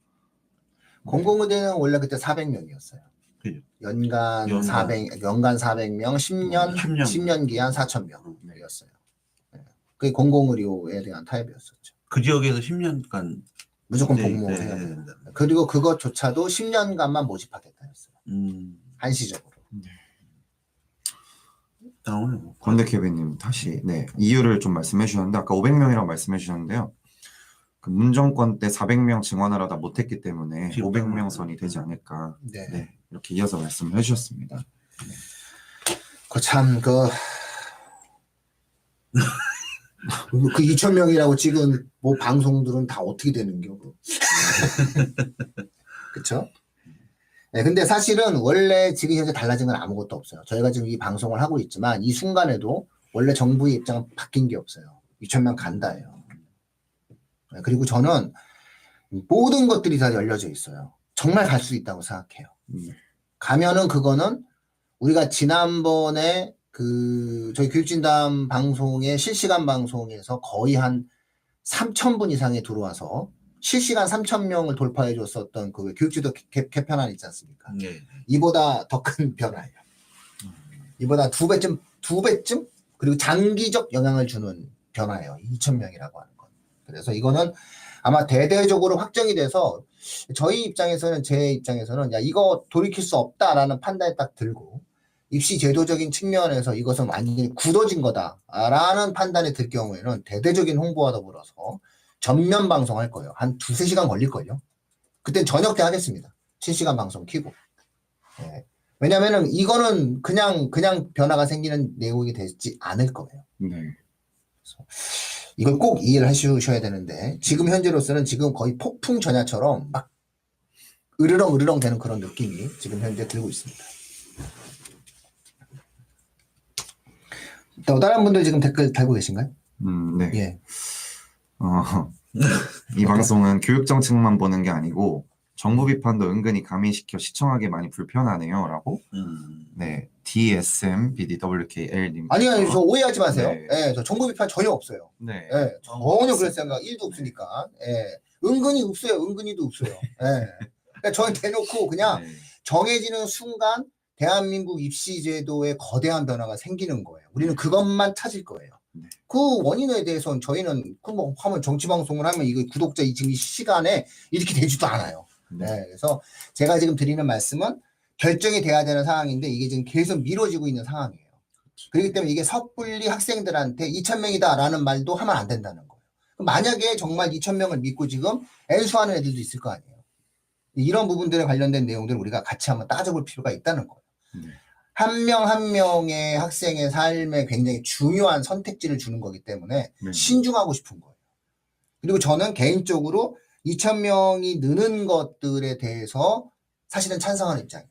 Speaker 1: 공공의대는 원래 그때 400명이었어요.
Speaker 2: 그죠.
Speaker 1: 연간 400명, 10년 기한 4,000명이었어요. 그게 공공의료에 대한 타협이었었죠.
Speaker 2: 그 지역에서 10년간
Speaker 1: 무조건 복무해야 된다. 그리고 그것조차도 10년간만 모집하겠다 했어요. 한시적으로.
Speaker 4: 건대케빈님 다시 이유를 좀 말씀해 주셨는데 아까 500명이라고 말씀해 주셨는데요. 그 문정권 때 400명 증원하려다 못했기 때문에 500명 선이 되지 않을까. 네. 이렇게 이어서 말씀을 해주셨습니다.
Speaker 1: 그 2,000명이라고 찍은 뭐 방송들은 다 어떻게 되는겨? 그쵸? 네, 근데 사실은 원래 지금 현재 달라진 건 아무것도 없어요. 저희가 지금 이 방송을 하고 있지만 이 순간에도 원래 정부의 입장은 바뀐 게 없어요. 2,000명 간다예요. 네, 그리고 저는 모든 것들이 다 열려져 있어요. 정말 갈 수 있다고 생각해요. 가면은 그거는 우리가 지난번에 저희 교육진담 방송의 실시간 방송에서 거의 한 3,000분 이상이 들어와서 실시간 3,000명을 돌파해 줬었던 그 교육지도 개편안 있지 않습니까?
Speaker 2: 네.
Speaker 1: 이보다 더 큰 변화예요. 이보다 두 배쯤? 그리고 장기적 영향을 주는 변화예요. 2,000명이라고 하는 건. 그래서 이거는 아마 대대적으로 확정이 돼서 저희 입장에서는, 제 입장에서는 야, 이거 돌이킬 수 없다라는 판단이 딱 들고 입시 제도적인 측면에서 이것은 완전히 굳어진 거다라는 판단이 들 경우에는 대대적인 홍보와 더불어서 전면 방송할 거예요. 한 2-3시간 걸릴걸요. 그땐 저녁 때 하겠습니다. 실시간 방송 켜고. 네. 왜냐면은 이거는 그냥 변화가 생기는 내용이 되지 않을 거예요.
Speaker 4: 네.
Speaker 1: 이걸 꼭 이해를 하셔야 되는데 지금 현재로서는 지금 거의 폭풍 전야처럼 막 으르렁 되는 그런 느낌이 지금 현재 들고 있습니다. 또 다른 분들 지금 댓글 달고 계신가요?
Speaker 4: 네.
Speaker 1: 예.
Speaker 4: 이 방송은 교육 정책만 보는 게 아니고 정부 비판도 은근히 가미시켜 시청하기 많이 불편하네요. 라고 네, DSMBDWKL님
Speaker 1: 아니요, 저 오해하지 마세요.
Speaker 4: 네.
Speaker 1: 예, 저 정부 비판 전혀 없어요.
Speaker 4: 네.
Speaker 1: 예, 전혀 그럴 생각 1도 없으니까. 예, 은근히 없어요. 은근히도 없어요. 예. 그러니까 저는 대놓고 그냥
Speaker 4: 네.
Speaker 1: 정해지는 순간 대한민국 입시 제도에 거대한 변화가 생기는 거예요. 우리는 그것만 찾을 거예요.
Speaker 4: 네.
Speaker 1: 그 원인에 대해서는 저희는 뭐 하면 정치 방송을 하면 이거 구독자 지금 이 시간에 이렇게 되지도 않아요.
Speaker 4: 네.
Speaker 1: 네, 그래서 제가 지금 드리는 말씀은 결정이 돼야 되는 상황인데 이게 지금 계속 미뤄지고 있는 상황이에요. 그렇기 때문에 이게 섣불리 학생들한테 2,000명이다라는 말도 하면 안 된다는 거예요. 만약에 정말 2,000명을 믿고 지금 N수하는 애들도 있을 거 아니에요. 이런 부분들에 관련된 내용들을 우리가 같이 한번 따져볼 필요가 있다는 거예요.
Speaker 4: 네.
Speaker 1: 한 명 한 명의 학생의 삶에 굉장히 중요한 선택지를 주는 거기 때문에
Speaker 4: 네.
Speaker 1: 신중하고 싶은 거예요. 그리고 저는 개인적으로 2,000명이 느는 것들에 대해서 사실은 찬성하는 입장이에요.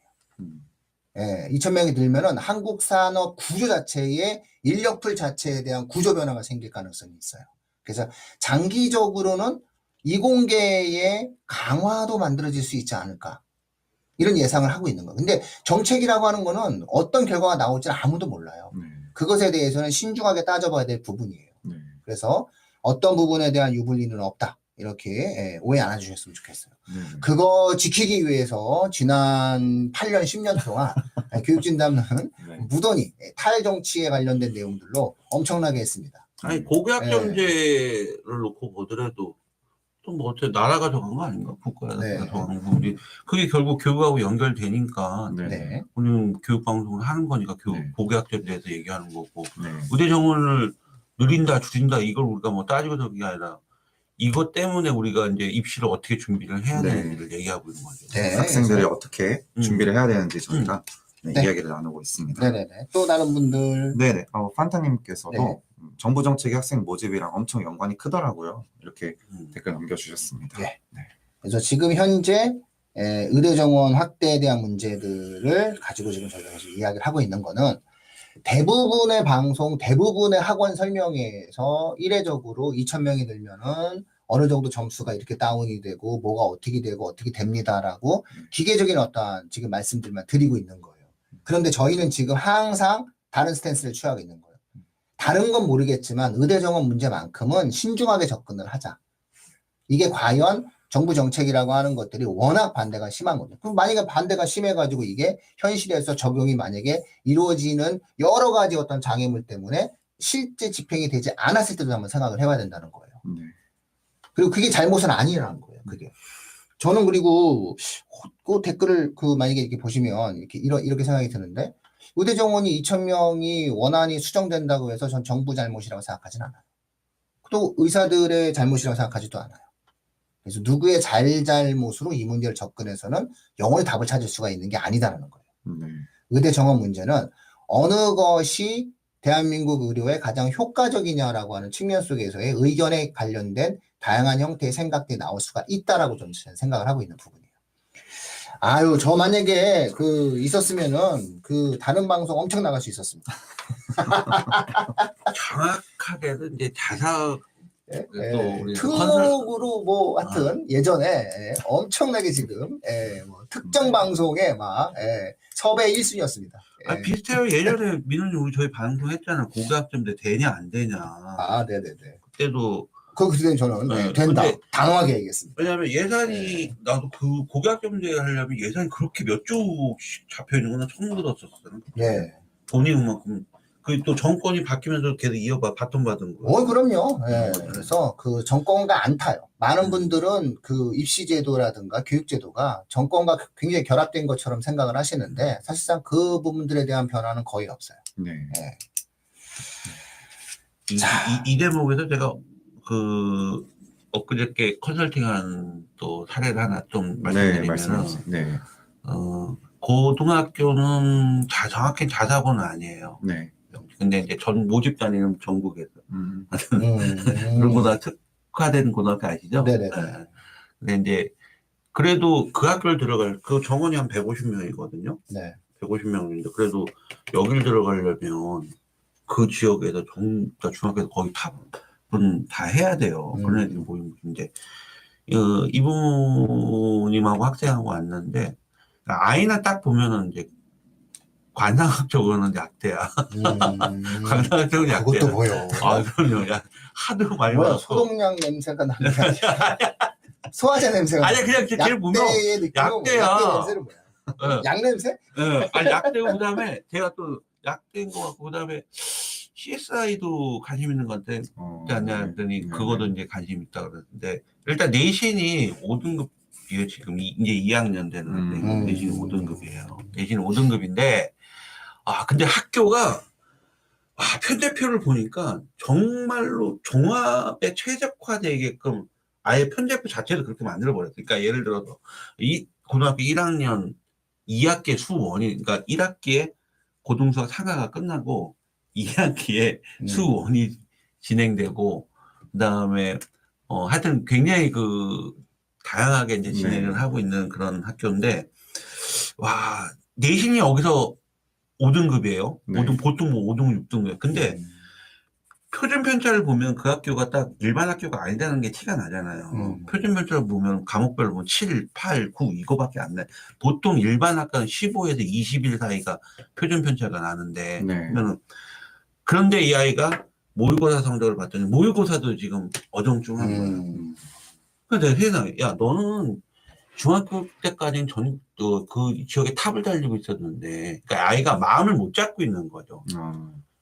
Speaker 1: 예, 2,000명이 늘면은 한국 산업 구조 자체의 인력풀 자체에 대한 구조 변화가 생길 가능성이 있어요. 그래서 장기적으로는 이공계의 강화도 만들어질 수 있지 않을까. 이런 예상을 하고 있는 거예요. 근데 정책이라고 하는 거는 어떤 결과가 나올지는 아무도 몰라요. 그것에 대해서는 신중하게 따져봐야 될 부분이에요. 그래서 어떤 부분에 대한 유불리는 없다. 이렇게 오해 안 해주셨으면 좋겠어요. 그거 지키기 위해서 지난 8년, 10년 동안 교육진담은 무던히 탈정치에 관련된 내용들로 엄청나게 했습니다.
Speaker 2: 아니 고교학점제를 놓고 보더라도 또 뭐 어떻게 나라가 정한 거 아닌가? 국가가 정한 부분이 그게 결국 교육하고 연결되니까 우리는 교육 방송을 하는 거니까 고교학점제에서 얘기하는 거고 의대 정원을 늘린다 줄인다 이걸 우리가 뭐 따지고 저기 아니라 이것 때문에 우리가 이제 입시를 어떻게 준비를 해야 되는지를 얘기하고 있는 거죠.
Speaker 4: 학생들이 어떻게 준비를 해야 되는지 저희가 이야기를 나누고 있습니다.
Speaker 1: 네네네. 또 다른 분들.
Speaker 4: 네네. 판타님께서도 정부 정책이 학생 모집이랑 엄청 연관이 크더라고요. 이렇게 댓글 남겨주셨습니다.
Speaker 1: 네. 그래서 지금 현재 의대 정원 확대에 대한 문제들을 가지고 지금 저희가 이야기를 하고 있는 거는 대부분의 방송, 대부분의 학원 설명회에서 이례적으로 2,000명이 늘면은 어느 정도 점수가 이렇게 다운이 되고 뭐가 어떻게 되고 어떻게 됩니다라고 기계적인 어떠한 지금 말씀들만 드리고 있는 거예요. 그런데 저희는 지금 항상 다른 스탠스를 취하고 있는 거예요. 다른 건 모르겠지만 의대 정원 문제만큼은 신중하게 접근을 하자. 이게 과연 정부 정책이라고 하는 것들이 워낙 반대가 심한 거죠. 그럼 만약에 반대가 심해가지고 이게 현실에서 적용이 만약에 이루어지는 여러 가지 어떤 장애물 때문에 실제 집행이 되지 않았을 때도 한번 생각을 해봐야 된다는 거예요. 그리고 그게 잘못은 아니라는 거예요. 그게. 저는 그리고 그 댓글을 만약에 이렇게 보시면 이렇게 생각이 드는데 의대 정원이 2,000명이 원안이 수정된다고 해서 전 정부 잘못이라고 생각하지는 않아요. 또 의사들의 잘못이라고 생각하지도 않아요. 그래서 누구의 잘못으로 이 문제를 접근해서는 영원히 답을 찾을 수가 있는 게 아니다라는 거예요. 의대 정원 문제는 어느 것이 대한민국 의료에 가장 효과적이냐라고 하는 측면 속에서의 의견에 관련된 다양한 형태의 생각들이 나올 수가 있다라고 좀 생각을 하고 있는 부분이에요. 아유, 저 만약에 있었으면은 다른 방송 엄청 나갈 수 있었습니다.
Speaker 2: 정확하게는 이제 자사
Speaker 1: 특목으로 뭐 하여튼 예전에 엄청나게 지금 뭐 특정 방송에 막 섭외 1순위였습니다.
Speaker 2: 비슷해요. 예전에 민호님 우리 저희 방송 했잖아. 고교학점제 되냐 안 되냐.
Speaker 1: 아, 네네네.
Speaker 2: 그때도
Speaker 1: 그때는 저는 된다. 단호하게 얘기했습니다.
Speaker 2: 왜냐하면 예산이 나도 그 고교학점제 하려면 예산이 그렇게 몇 조씩 잡혀 있는 거는 처음 들었었거든.
Speaker 1: 네.
Speaker 2: 돈이 그만큼 또 정권이 바뀌면서 계속 바톤 받은 거.
Speaker 1: 그럼요. 그래서 정권과 안 타요. 많은 분들은 입시제도라든가 교육제도가 정권과 굉장히 결합된 것처럼 생각을 하시는데 사실상 그 부분들에 대한 변화는 거의 없어요.
Speaker 2: 이 대목에서 제가 엊그저께 컨설팅한 또 사례를 하나 좀 말씀드리면 고등학교는 정확히 자사고는 아니에요. 근데 이제 전 모집 다니는 전국에서 그런 고등학교 특화된 고등학교 아시죠?
Speaker 1: 네네네.
Speaker 2: 네. 근데 이제 그래도 그 학교를 들어갈 그 정원이 한 150명이거든요.
Speaker 1: 네.
Speaker 2: 150명인데 그래도 여길 들어가려면 그 지역에서 중학교에서 거의 탑은 다 해야 돼요. 그런 애들이 모이면 이제 이분님하고 학생하고 왔는데 아이나 딱 보면은 이제 관상학 쪽으로는 약대야. 관상학 쪽은 약대야.
Speaker 1: 그것도 보여.
Speaker 2: 아, 그럼요. 하도 많이
Speaker 1: 뭐야,
Speaker 2: 와서.
Speaker 1: 소독약 냄새가 나는 게 아니라 소화제 냄새가.
Speaker 2: 아니, 그냥 걔를 보면 약대야.
Speaker 1: 약대 냄새는 뭐야? 약 냄새?
Speaker 2: 네. 아니, 약대고 그다음에 제가 또 약대인 것 같고 그다음에 CSI도 관심 있는 것 같아. 했더니 그거도 이제 관심 있다 그러는데 일단 내신이 5등급이에요. 지금 이제 2학년 되는데 내신이 5등급이에요. 내신이 5등급인데 근데 학교가 편제표를 보니까 정말로 종합에 최적화되게끔 아예 편제표 자체를 그렇게 만들어버렸어요. 그러니까 예를 들어서 이 고등학교 1학년 2학기 수원이 그러니까 1학기에 고등수학 상하가 끝나고 2학기에 수원이 진행되고 그다음에 하여튼 굉장히 다양하게 이제 진행을 하고 있는 그런 학교인데 와 내신이 여기서 5등급이에요. 보통 뭐 5등, 6등급. 근데 표준 편차를 보면 그 학교가 딱 일반 학교가 아니다는 게 티가 나잖아요. 표준 편차를 보면 과목별로 보면 7, 8, 9 이거밖에 안 나요. 보통 일반 학과는 15에서 20일 사이가 표준 편차가 나는데 그러면은 그런데 이 아이가 모의고사 성적을 봤더니 모의고사도 지금 어정쩡한 거예요. 그래서 내가 세상에 야 너는 중학교 때까지는 그 지역에 탑을 달리고 있었는데, 그러니까 아이가 마음을 못 잡고 있는 거죠.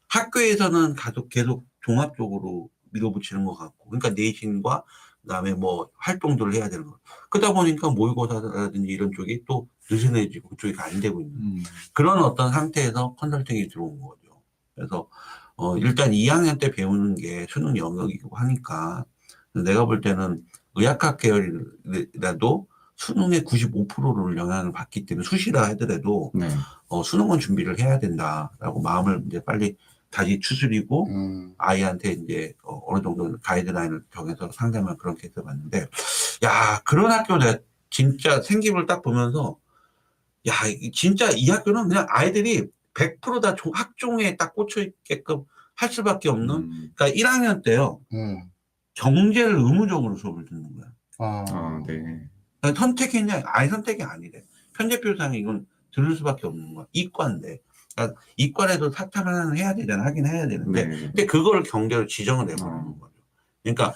Speaker 2: 학교에서는 계속 종합적으로 밀어붙이는 것 같고, 그러니까 내신과 그다음에 뭐 활동들을 해야 되는 거. 그러다 보니까 모의고사라든지 이런 쪽이 또 느슨해지고 그쪽이 안 되고 있는 그런 어떤 상태에서 컨설팅이 들어온 거죠. 그래서 일단 2학년 때 배우는 게 수능 영역이고 하니까 내가 볼 때는 의학학 계열이라도 수능의 95%를 영향을 받기 때문에 수시라 하더라도 수능은 준비를 해야 된다라고 마음을 이제 빨리 다시 추스리고 아이한테 이제 어느 정도 가이드라인을 정해서 상담한 그런 케이스 봤는데 야 그런 학교 내가 진짜 생김을 딱 보면서 야 진짜 이 학교는 그냥 아이들이 100%다 학종에 딱 꽂혀 있게끔 할 수밖에 없는 그러니까 1학년 때요 경제를 의무적으로 수업을 듣는 거야.
Speaker 4: 네.
Speaker 2: 선택했냐? 아예 선택이 아니래. 편제표상에 이건 들을 수밖에 없는 거야. 이과인데. 그러니까 이과라도 사탐 하나는 해야 되잖아. 하긴 해야 되는데. 근데 그걸 경제로 지정을 해버리는 거죠. 그러니까,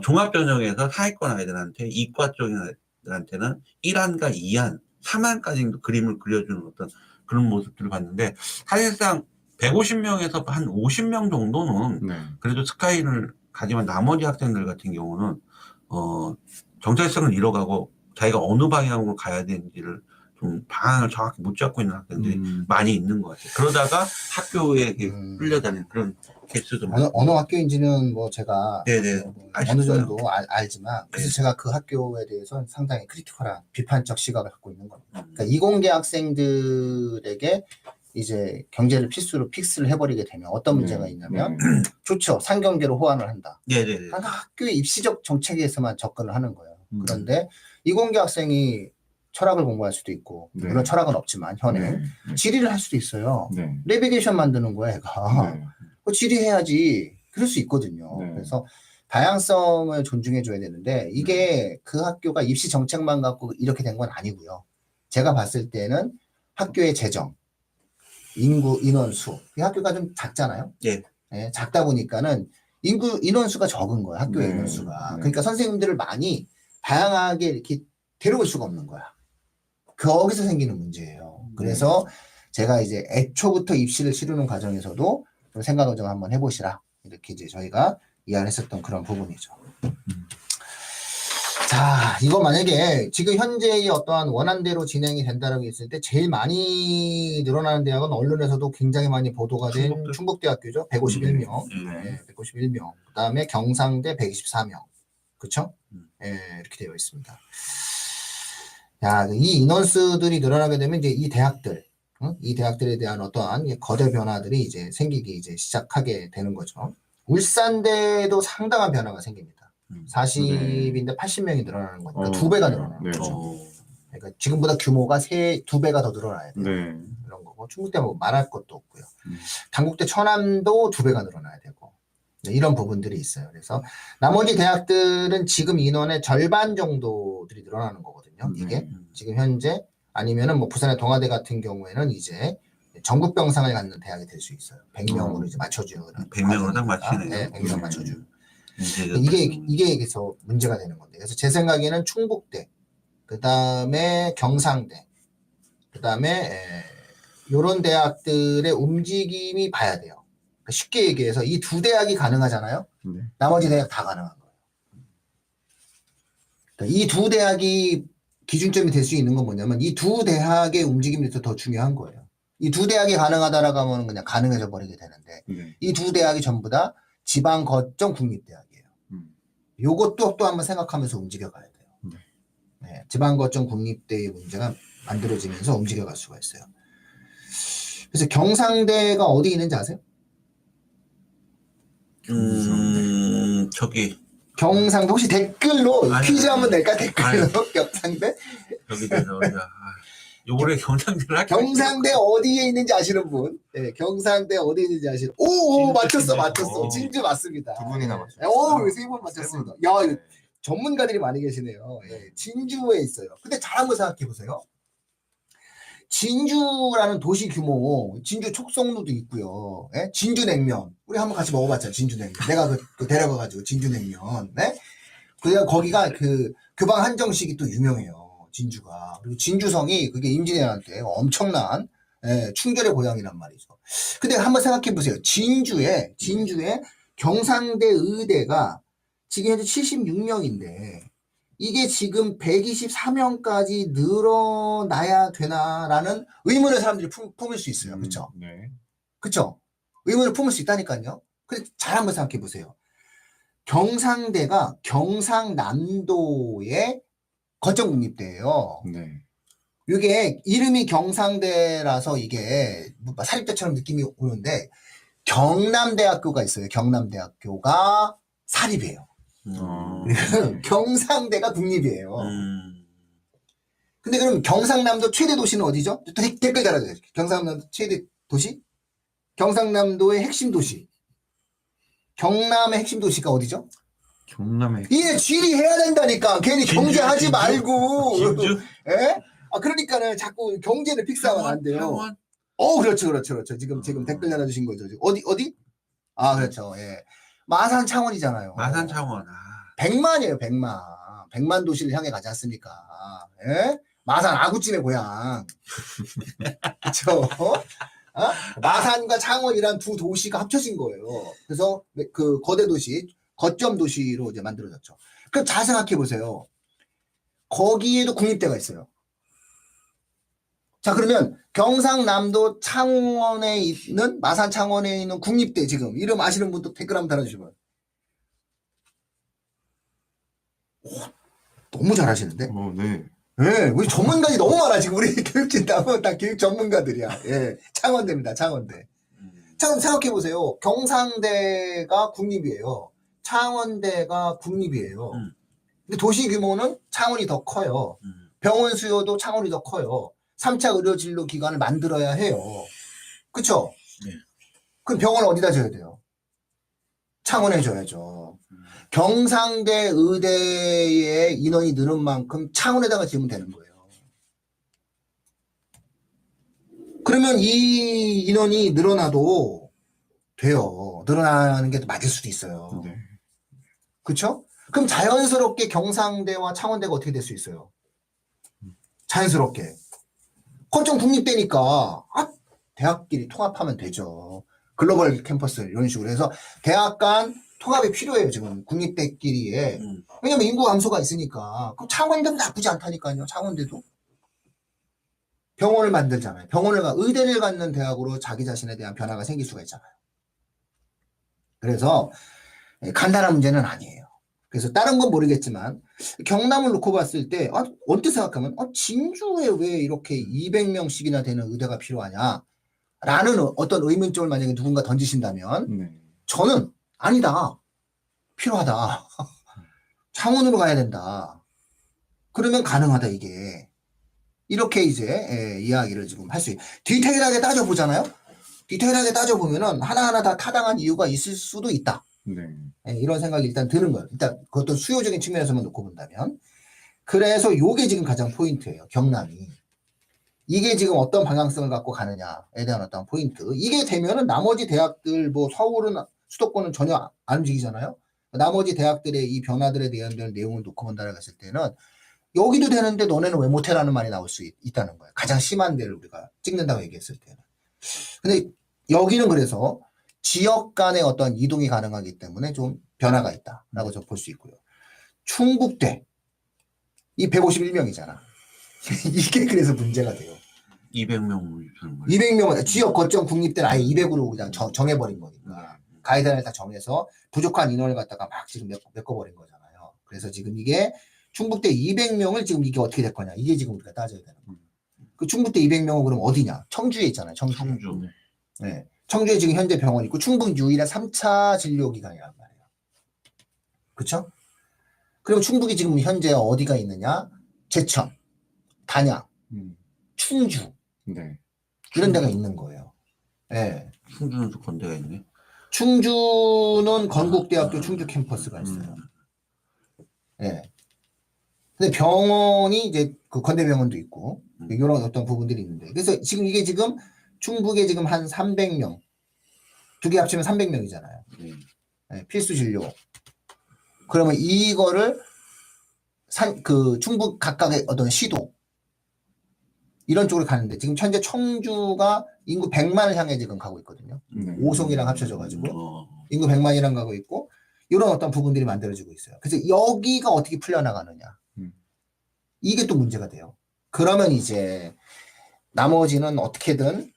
Speaker 2: 종합전형에서 사회권 아이들한테 이과 쪽인 아이들한테는 1안과 2안, 3안까지도 그림을 그려주는 어떤 그런 모습들을 봤는데, 사실상 150명에서 한 50명 정도는 그래도 스카이를 가지만 나머지 학생들 같은 경우는, 정체성을 잃어가고 자기가 어느 방향으로 가야 되는지를 좀 방향을 정확히 못 잡고 있는 학생들이 많이 있는 것 같아요. 그러다가 학교에 끌려다니는 그런 케이스도
Speaker 1: 어느 학교인지는 뭐 제가 어느 정도 알지만 그래서
Speaker 2: 네.
Speaker 1: 제가 그 학교에 대해서 상당히 크리티컬한 비판적 시각을 갖고 있는 겁니다. 그러니까 이공계 학생들에게 이제 경제를 필수로 픽스를 해버리게 되면 어떤 문제가 있냐면 좋죠. 상경계로 호환을 한다. 한 학교의 입시적 정책에서만 접근을 하는 거예요. 그런데 이공계 학생이 철학을 공부할 수도 있고 물론 철학은 없지만 현행 지리를 할 수도 있어요. 내비게이션 만드는 거야 애가. 지리해야지. 그럴 수 있거든요. 그래서 다양성을 존중해 줘야 되는데 이게 그 학교가 입시 정책만 갖고 이렇게 된 건 아니고요. 제가 봤을 때는 학교의 재정 인구, 인원수. 이 학교가 좀 작잖아요? 작다 보니까는 인원수가 적은 거야, 학교의 인원수가. 그러니까 선생님들을 많이 다양하게 이렇게 데려올 수가 없는 거야. 거기서 생기는 문제예요. 그래서 제가 이제 애초부터 입시를 치르는 과정에서도 좀 생각을 좀 한번 해보시라. 이렇게 이제 저희가 이야기를 했었던 그런 부분이죠. 자, 이거 만약에 지금 현재의 어떠한 원안대로 진행이 된다라고 했을 때 제일 많이 늘어나는 대학은 언론에서도 굉장히 많이 보도가 된 충북대학교죠. 151명. 151명. 그 다음에 경상대 124명. 그쵸? 이렇게 되어 있습니다. 야, 이 인원수들이 늘어나게 되면 이제 이 대학들, 이 대학들에 대한 어떠한 거대 변화들이 이제 생기기 이제 시작하게 되는 거죠. 울산대도 상당한 변화가 생깁니다. 40인데 80명이 늘어나는 거니까 2배가 늘어나는 거죠. 그러니까 지금보다 규모가 2배가 더 늘어나야 돼요. 이런 거고 충북대 뭐 말할 것도 없고요. 단국대 천안도 2배가 늘어나야 되고 이런 부분들이 있어요. 그래서 나머지 대학들은 지금 인원의 절반 정도들이 늘어나는 거거든요. 이게 지금 현재 아니면은 뭐 부산의 동아대 같은 경우에는 이제 전국 병상을 갖는 대학이 될 수 있어요. 100명으로 이제 맞춰주는
Speaker 2: 100명으로 딱 맞추네요.
Speaker 1: 네, 100명 맞춰주는. 이게 그래서 문제가 되는 건데. 그래서 제 생각에는 충북대, 그 다음에 경상대, 그 다음에 이런 대학들의 움직임이 봐야 돼요. 그러니까 쉽게 얘기해서 이 2대학이 가능하잖아요. 나머지 대학 다 가능한 거예요. 그러니까 이 2대학이 기준점이 될 수 있는 건 뭐냐면 이 2대학의 움직임이 더 중요한 거예요. 이 2대학이 가능하다라고 하면 그냥 가능해져 버리게 되는데 이 2대학이 전부 다 지방 거점 국립대학이에요. 요것도 또 한번 생각하면서 움직여가야 돼요. 네, 지방 거점 국립대의 문제가 만들어지면서 움직여갈 수가 있어요. 그래서 경상대가 어디 있는지 아세요?
Speaker 2: 저기
Speaker 1: 경상대 혹시 댓글로 퀴즈 한번 낼까? 댓글로 경상대?
Speaker 2: 저기 요번에 경상대를 할게요.
Speaker 1: 경상대 어디에 있는지 아시는 분? 네, 경상대 어디에 있는지 아시는 분? 오, 맞췄어. 진주 맞습니다.
Speaker 4: 2분이나 맞췄어요.
Speaker 1: 오, 3분 맞췄습니다. 야, 이거 전문가들이 많이 계시네요. 예, 진주에 있어요. 근데 잘 한번 생각해 보세요. 진주라는 도시 규모, 진주 촉성루도 있고요. 예? 진주냉면. 우리 한번 같이 먹어봤잖아요. 진주냉면. 내가 그 데려가가지고 진주냉면. 네? 그냥 거기가 그 교방 한정식이 또 유명해요. 진주가. 그리고 진주성이 그게 임진왜란때 엄청난 충절의 고향이란 말이죠. 근데 한번 생각해 보세요. 진주에 경상대 의대가 지금 현재 76명인데 이게 지금 124명까지 늘어나야 되나라는 의문을 사람들이 품을 수 있어요. 그렇죠? 그렇죠? 의문을 품을 수 있다니까요. 근데 잘 한번 생각해 보세요. 경상대가 경상남도의 거점 국립대예요. 이게 이름이 경상대라서 이게 사립대처럼 느낌이 오는데 경남대학교가 있어요. 경남대학교가 사립이에요. 경상대가 국립이에요. 근데 그럼 경상남도 최대 도시는 어디죠? 댓글 달아주세요. 경상남도 최대 도시? 경상남도의 핵심 도시. 경남의 핵심 도시가 어디죠?
Speaker 4: 경남의
Speaker 1: 이게 지리해야 된다니까. 괜히 경제하지 말고. 예? 그러니까는 자꾸 경제를 픽스하면 안 돼요. 그렇죠. 지금 댓글 달아주신 거죠. 어디? 그렇죠. 예. 마산 창원이잖아요.
Speaker 2: 마산 창원.
Speaker 1: 100만이에요, 100만. 100만 도시를 향해 가지 않습니까? 예? 마산 아구찜의 고향. 그쵸? 마산과 창원이란 두 도시가 합쳐진 거예요. 그래서 그 거대 도시, 거점 도시로 이제 만들어졌죠. 그럼 잘 생각해 보세요. 거기에도 국립대가 있어요. 자, 그러면 경상남도 창원에 있는, 마산 창원에 있는 국립대 지금 이름 아시는 분도 댓글 한번 달아주시면. 너무 잘하시는데? 네, 우리 전문가들이 너무 많아. 지금 우리 교육진 다 교육 전문가들이야. 예, 창원대입니다. 창원대. 자, 생각해보세요. 경상대가 국립이에요. 창원대가 국립이에요. 근데 도시 규모는 창원이 더 커요. 병원 수요도 창원이 더 커요. 3차 의료진료 기관을 만들어야 해요. 그쵸?
Speaker 2: 네.
Speaker 1: 그럼 병원을 어디다 줘야 돼요? 창원에 줘야죠. 경상대 의대의 인원이 느는 만큼 창원에다가 지으면 되는 거예요. 그러면 이 인원이 늘어나도 돼요. 늘어나는 게 맞을 수도 있어요. 그렇죠? 그럼 자연스럽게 경상대와 창원대가 어떻게 될 수 있어요? 자연스럽게. 거점 국립대니까 대학끼리 통합하면 되죠. 글로벌 캠퍼스 이런 식으로 해서 대학 간 통합이 필요해요. 지금 국립대끼리에. 왜냐면 인구 감소가 있으니까. 그럼 창원대도 나쁘지 않다니까요. 창원대도. 병원을 만들잖아요. 의대를 갖는 대학으로 자기 자신에 대한 변화가 생길 수가 있잖아요. 그래서 간단한 문제는 아니에요. 그래서 다른 건 모르겠지만 경남을 놓고 봤을 때 언뜻 생각하면 진주에 왜 이렇게 200명씩이나 되는 의대가 필요하냐 라는 어떤 의문점을 만약에 누군가 던지신다면 저는 아니다. 필요하다. 창원으로 가야 된다. 그러면 가능하다 이게. 이렇게 이제 이야기를 지금 할 수 있어요. 디테일하게 따져보잖아요. 디테일하게 따져보면은 하나하나 다 타당한 이유가 있을 수도 있다. 이런 생각이 일단 드는 거예요. 일단 그것도 수요적인 측면에서만 놓고 본다면. 그래서 요게 지금 가장 포인트예요. 경남이. 이게 지금 어떤 방향성을 갖고 가느냐에 대한 어떤 포인트. 이게 되면은 나머지 대학들 뭐 서울은 수도권은 전혀 안 움직이잖아요. 나머지 대학들의 이 변화들에 대한 내용을 놓고 본다라고 했을 때는 여기도 되는데 너네는 왜 못해라는 말이 나올 수 있다는 거예요. 가장 심한 데를 우리가 찍는다고 얘기했을 때는. 근데 여기는 그래서 지역 간의 어떤 이동이 가능하기 때문에 좀 변화가 있다라고 좀 볼 수 있고요. 충북대 이 151명이잖아. 이게 그래서 문제가 돼요.
Speaker 2: 200명.
Speaker 1: 200명 지역 거점 국립대는 아예 200으로 그냥 정해버린 거니까. 가이드라인을 다 정해서 부족한 인원을 갖다가 막 지금 메꿔버린 거잖아요. 그래서 지금 이게 충북대 200명을 지금 이게 어떻게 될 거냐. 이게 지금 우리가 따져야 되는 거예요. 그 충북대 200명은 그럼 어디냐? 청주에 있잖아요. 청주. 네. 청주에 지금 현재 병원이 있고 충북 유일한 3차 진료기관이란 말이에요. 그렇죠? 그리고 충북이 지금 현재 어디가 있느냐? 제천, 단양, 충주 이런 데가 있는 거예요. 네.
Speaker 2: 충주는 또 건대가 있네.
Speaker 1: 충주는 건국대학교 충주 캠퍼스가 있어요. 네. 근데 병원이 이제 그 건대병원도 있고 이런 어떤 부분들이 있는데 그래서 지금 이게 지금 충북에 지금 한 300명 두 개 합치면 300명이잖아요. 네, 필수 진료. 그러면 이거를 그 충북 각각의 어떤 시도 이런 쪽으로 가는데 지금 현재 청주가 인구 100만을 향해 지금 가고 있거든요. 오송이랑 합쳐져가지고 인구 100만이랑 가고 있고 이런 어떤 부분들이 만들어지고 있어요. 그래서 여기가 어떻게 풀려나가느냐. 이게 또 문제가 돼요. 그러면 이제 나머지는 어떻게든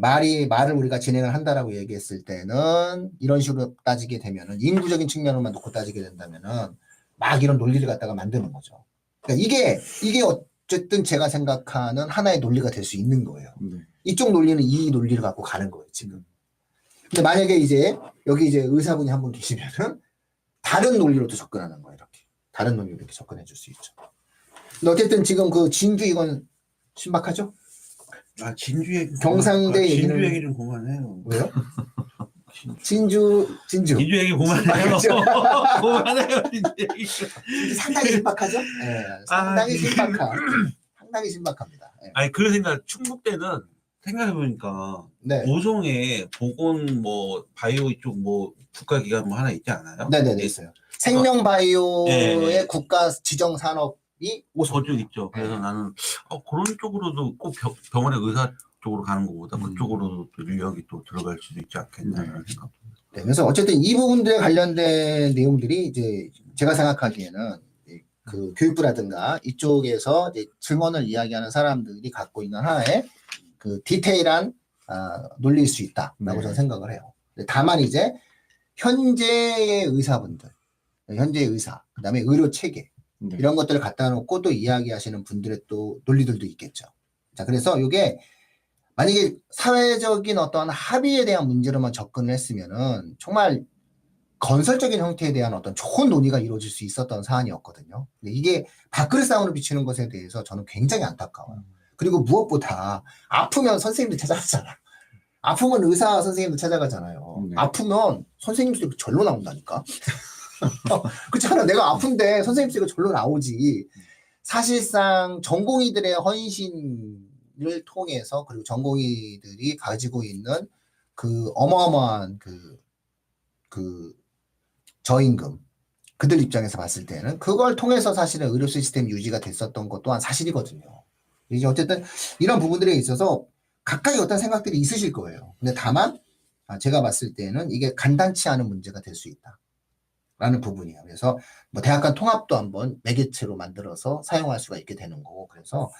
Speaker 1: 말을 우리가 진행을 한다라고 얘기했을 때는 이런 식으로 따지게 되면은 인구적인 측면으로만 놓고 따지게 된다면은 막 이런 논리를 갖다가 만드는 거죠. 그러니까 이게 어쨌든 제가 생각하는 하나의 논리가 될 수 있는 거예요. 이쪽 논리는 이 논리를 갖고 가는 거예요, 지금. 근데 만약에 이제 여기 이제 의사분이 한 분 계시면은 다른 논리로도 접근하는 거예요, 이렇게. 다른 논리로 이렇게 접근해 줄 수 있죠. 근데 어쨌든 지금 그 진주 이건 신박하죠?
Speaker 2: 진주 얘기.
Speaker 1: 경상대
Speaker 2: 진주 얘기 좀 그만해요.
Speaker 1: 왜요? 진주
Speaker 2: 얘기 그만해요. 그만해요, 진주 얘기.
Speaker 1: 상당히 신박하죠? 네, 상당히 상당히 신박합니다. 네.
Speaker 2: 아니, 그래서 충북대는 생각해보니까 오송에 보건 뭐 바이오 이쪽 뭐 국가기관 뭐 하나 있지 않아요?
Speaker 1: 네네 있어요. 생명바이오의 국가 지정 산업이
Speaker 2: 오송 쪽 있죠. 그래서 나는 그런 쪽으로도 꼭 병원의 의사 쪽으로 가는 것보다 그쪽으로도 또 인력이 또 들어갈 수도 있지 않겠나라는 생각.
Speaker 1: 네, 그래서 어쨌든 이 부분들에 관련된 내용들이 이제 제가 생각하기에는 그 교육부라든가 이쪽에서 이제 증언을 이야기하는 사람들이 갖고 있는 하나의 그 디테일한 논리일 수 있다라고 저는 생각을 해요. 다만 이제 현재의 의사분들, 현재의 의사, 그다음에 의료 체계 이런 것들을 갖다 놓고 또 이야기하시는 분들의 또 논리들도 있겠죠. 자, 그래서 이게 만약에 사회적인 어떤 합의에 대한 문제로만 접근을 했으면은 정말 건설적인 형태에 대한 어떤 좋은 논의가 이루어질 수 있었던 사안이었거든요. 근데 이게 밥그릇 싸움으로 비치는 것에 대해서 저는 굉장히 안타까워요. 그리고 무엇보다 아프면 선생님들 찾아가잖아. 아프면 의사 선생님들 찾아가잖아요. 아프면 선생님 소리가 절로 나온다니까. 그렇잖아. 내가 아픈데 선생님 소리가 절로 나오지. 사실상 전공의들의 헌신을 통해서 그리고 전공의들이 가지고 있는 그 어마어마한 그 저임금 그들 입장에서 봤을 때는 그걸 통해서 사실은 의료 시스템 유지가 됐었던 것 또한 사실이거든요. 이제 어쨌든 이런 부분들에 있어서 각각의 어떤 생각들이 있으실 거예요. 근데 다만 제가 봤을 때는 이게 간단치 않은 문제가 될 수 있다라는 부분이에요. 그래서 뭐 대학 간 통합도 한번 매개체로 만들어서 사용할 수가 있게 되는 거고 그래서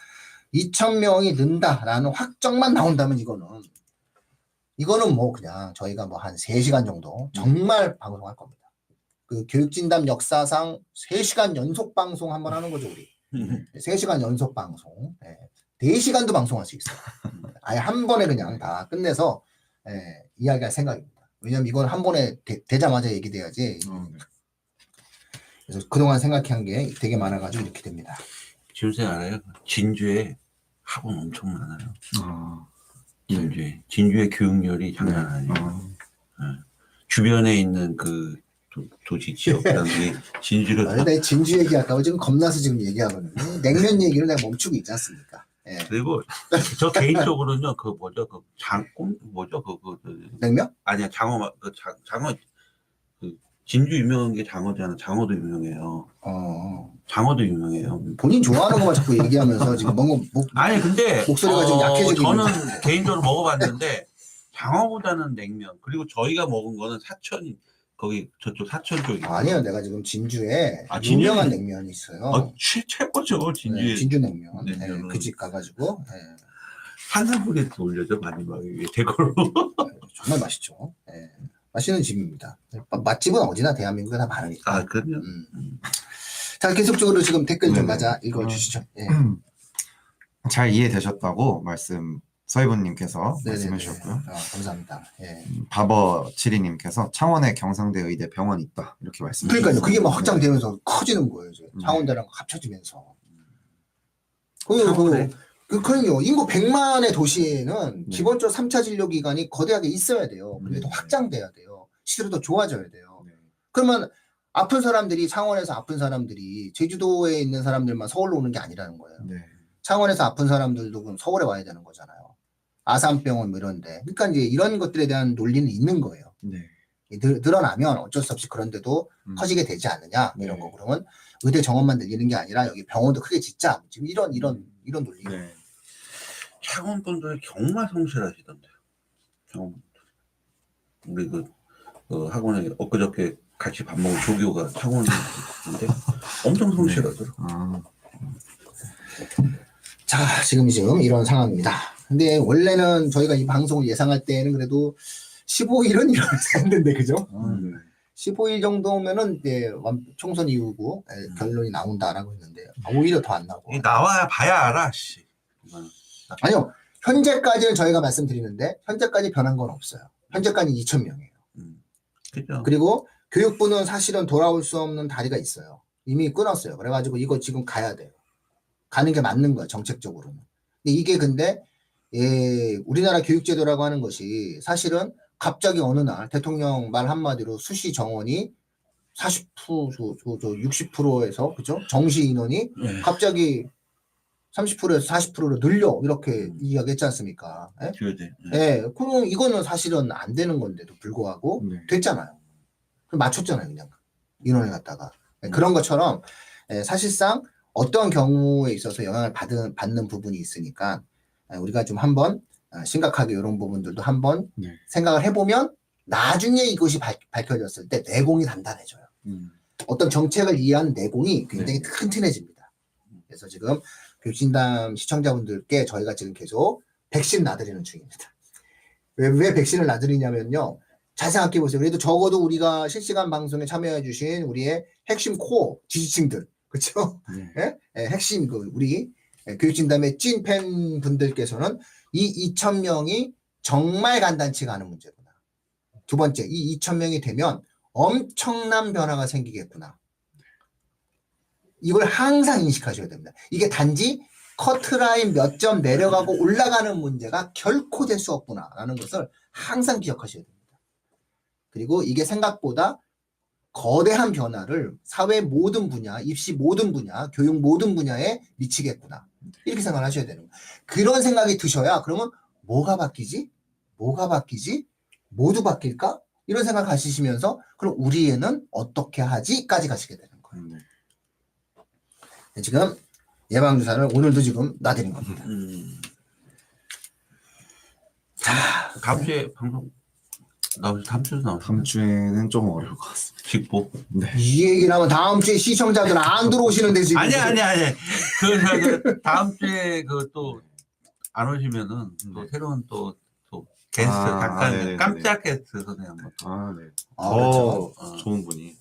Speaker 1: 2,000명이 는다라는 확정만 나온다면 이거는 뭐 그냥 저희가 뭐 한 3시간 정도 정말 방송할 겁니다. 그 교육진담 역사상 3시간 연속 방송 한번 하는 거죠, 우리. 3시간 연속 방송. 4시간도 방송할 수 있어요. 아예 한 번에 그냥 다 끝내서 이야기할 생각입니다. 왜냐면 이건 한 번에 되자마자 얘기돼야지. 그래서 그동안 생각한 게 되게 많아가지고 이렇게 됩니다.
Speaker 2: 지금 알아요? 진주에 학원 엄청 많아요. 진주의 교육열이 장난 아니에요. 주변에 있는 그 도시 지역들이 진주를
Speaker 1: 아니, 내가 진주 얘기할까 봐 지금 겁나서 지금 얘기하거든요. 냉면 얘기를 내가 멈추고 있지 않습니까?
Speaker 2: 그리고 저 개인적으로는요, 그 뭐죠, 그 뭐죠,
Speaker 1: 냉면?
Speaker 2: 아니야, 장어, 장어, 그 진주 유명한 게 장어잖아. 장어도 유명해요. 장어도 유명해요.
Speaker 1: 본인 좋아하는 것만 자꾸 얘기하면서 지금 뭔가
Speaker 2: 아니 근데
Speaker 1: 목소리가 좀 약해지고
Speaker 2: 저는
Speaker 1: 있는데.
Speaker 2: 개인적으로 먹어봤는데 장어보다는 냉면, 그리고 저희가 먹은 거는 사천, 거기 저쪽 사천 쪽이.
Speaker 1: 아니요, 내가 지금 진주에
Speaker 2: 진주에-
Speaker 1: 유명한 냉면이 있어요.
Speaker 2: 최고죠, 진주에.
Speaker 1: 진주 냉면.
Speaker 2: 냉면은.
Speaker 1: 그 집 가가지고
Speaker 2: 한산불에 올려줘, 많이 막 위에 대걸로.
Speaker 1: 정말 맛있죠. 맛있는 집입니다. 맛집은 어디나 대한민국에 다 많으니까.
Speaker 2: 그럼요.
Speaker 1: 자, 계속적으로 지금 댓글 좀
Speaker 4: 네네.
Speaker 1: 맞아 읽어주시죠.
Speaker 4: 잘 이해되셨다고 서희분님께서
Speaker 1: 네네네.
Speaker 4: 말씀해 주셨고요.
Speaker 1: 감사합니다.
Speaker 4: 바버72님께서 창원에 경상대 의대 병원이 있다 이렇게 말씀해
Speaker 1: 그러니까요.
Speaker 4: 주셨어요.
Speaker 1: 그게 막 확장되면서 커지는 거예요. 이제. 창원대랑 합쳐지면서. 그럼요. 인구 100만의 도시에는
Speaker 4: 네.
Speaker 1: 기본적으로 3차 진료기관이 거대하게 있어야 돼요. 그게 더 확장돼야 돼요. 시설이 더 좋아져야 돼요. 그러면 아픈 사람들이, 창원에서 아픈 사람들이 제주도에 있는 사람들만 서울로 오는 게 아니라는 거예요. 창원에서 아픈 사람들도 그럼 서울에 와야 되는 거잖아요. 아산병원 뭐 이런데. 그러니까 이제 이런 것들에 대한 논리는 있는 거예요. 늘어나면 어쩔 수 없이 그런데도 커지게 되지 않느냐 이런 거. 그러면 의대 정원만 늘리는 게 아니라 여기 병원도 크게 짓자. 지금 이런 논리.
Speaker 2: 창원 분들 정말 성실하시던데요. 창원 분들. 우리 학원에 엊그저께 같이 밥 먹은 조교가 창원인데 엄청 성실하더라고요.
Speaker 1: 자, 지금 이런 상황입니다. 근데 원래는 저희가 이 방송을 예상할 때는 그래도 15일은 이러면서 했는데, 그죠? 15일 정도면은 이제 총선 이후고 결론이 나온다라고 했는데 오히려 더 안 나오고.
Speaker 2: 나와야 봐야 알아, 씨.
Speaker 1: 아니요. 현재까지는 저희가 말씀드리는데 현재까지 변한 건 없어요. 현재까지 2,000명이에요.
Speaker 2: 그죠.
Speaker 1: 그리고 교육부는 사실은 돌아올 수 없는 다리가 있어요. 이미 끊었어요. 그래가지고 이거 지금 가야 돼요. 가는 게 맞는 거야, 정책적으로는. 근데 이게 근데 우리나라 교육제도라고 하는 것이 사실은 갑자기 어느 날 대통령 말 한마디로 수시 정원이 40%, 60%에서 그죠? 정시 인원이 갑자기 30%에서 40%로 늘려 이렇게 이야기했지 않습니까? 그럼 이거는 사실은 안 되는 건데도 불구하고 됐잖아요. 그럼 맞췄잖아요, 그냥 인원을 갖다가. 그런 것처럼 사실상 어떤 경우에 있어서 영향을 받는 부분이 있으니까 우리가 좀 한번 심각하게 이런 부분들도 한번 생각을 해보면 나중에 이것이 밝혀졌을 때 내공이 단단해져요. 어떤 정책을 이해하는 내공이 굉장히 튼튼해집니다. 그래서 지금 교육진담 시청자분들께 저희가 지금 계속 백신 놔드리는 중입니다. 왜 백신을 놔드리냐면요. 잘 생각해 보세요. 그래도 적어도 우리가 실시간 방송에 참여해 주신 우리의 핵심 코어 지지층들, 그렇죠? 핵심 우리 교육진담의 찐팬 분들께서는 이 2,000명이 정말 간단치 않은 문제구나. 두 번째, 이 2,000명이 되면 엄청난 변화가 생기겠구나. 이걸 항상 인식하셔야 됩니다. 이게 단지 커트라인 몇 점 내려가고 올라가는 문제가 결코 될 수 없구나라는 것을 항상 기억하셔야 됩니다. 그리고 이게 생각보다 거대한 변화를 사회 모든 분야, 입시 모든 분야, 교육 모든 분야에 미치겠구나. 이렇게 생각을 하셔야 되는 거예요. 그런 생각이 드셔야 그러면 뭐가 바뀌지? 뭐가 바뀌지? 모두 바뀔까? 이런 생각 하시면서 그럼 우리 애는 어떻게 하지?까지 가시게 되는 거예요. 지금 예방주사를 오늘도 지금 놔드린 겁니다.
Speaker 2: 자, 다음 주에 방송 다음 주에 나오죠.
Speaker 4: 다음 주에는 좀 어려울 것 같습니다.
Speaker 2: 직보.
Speaker 1: 이 얘기를 하면 다음 주에 시청자들 안 들어오시는데 지금.
Speaker 2: 아니. 그 다음 주에 또 안 오시면은 또 새로운 또 게스트 잠깐 깜짝 게스트 선생님 한번.
Speaker 4: 더
Speaker 1: 그렇죠.
Speaker 4: 좋은 분이.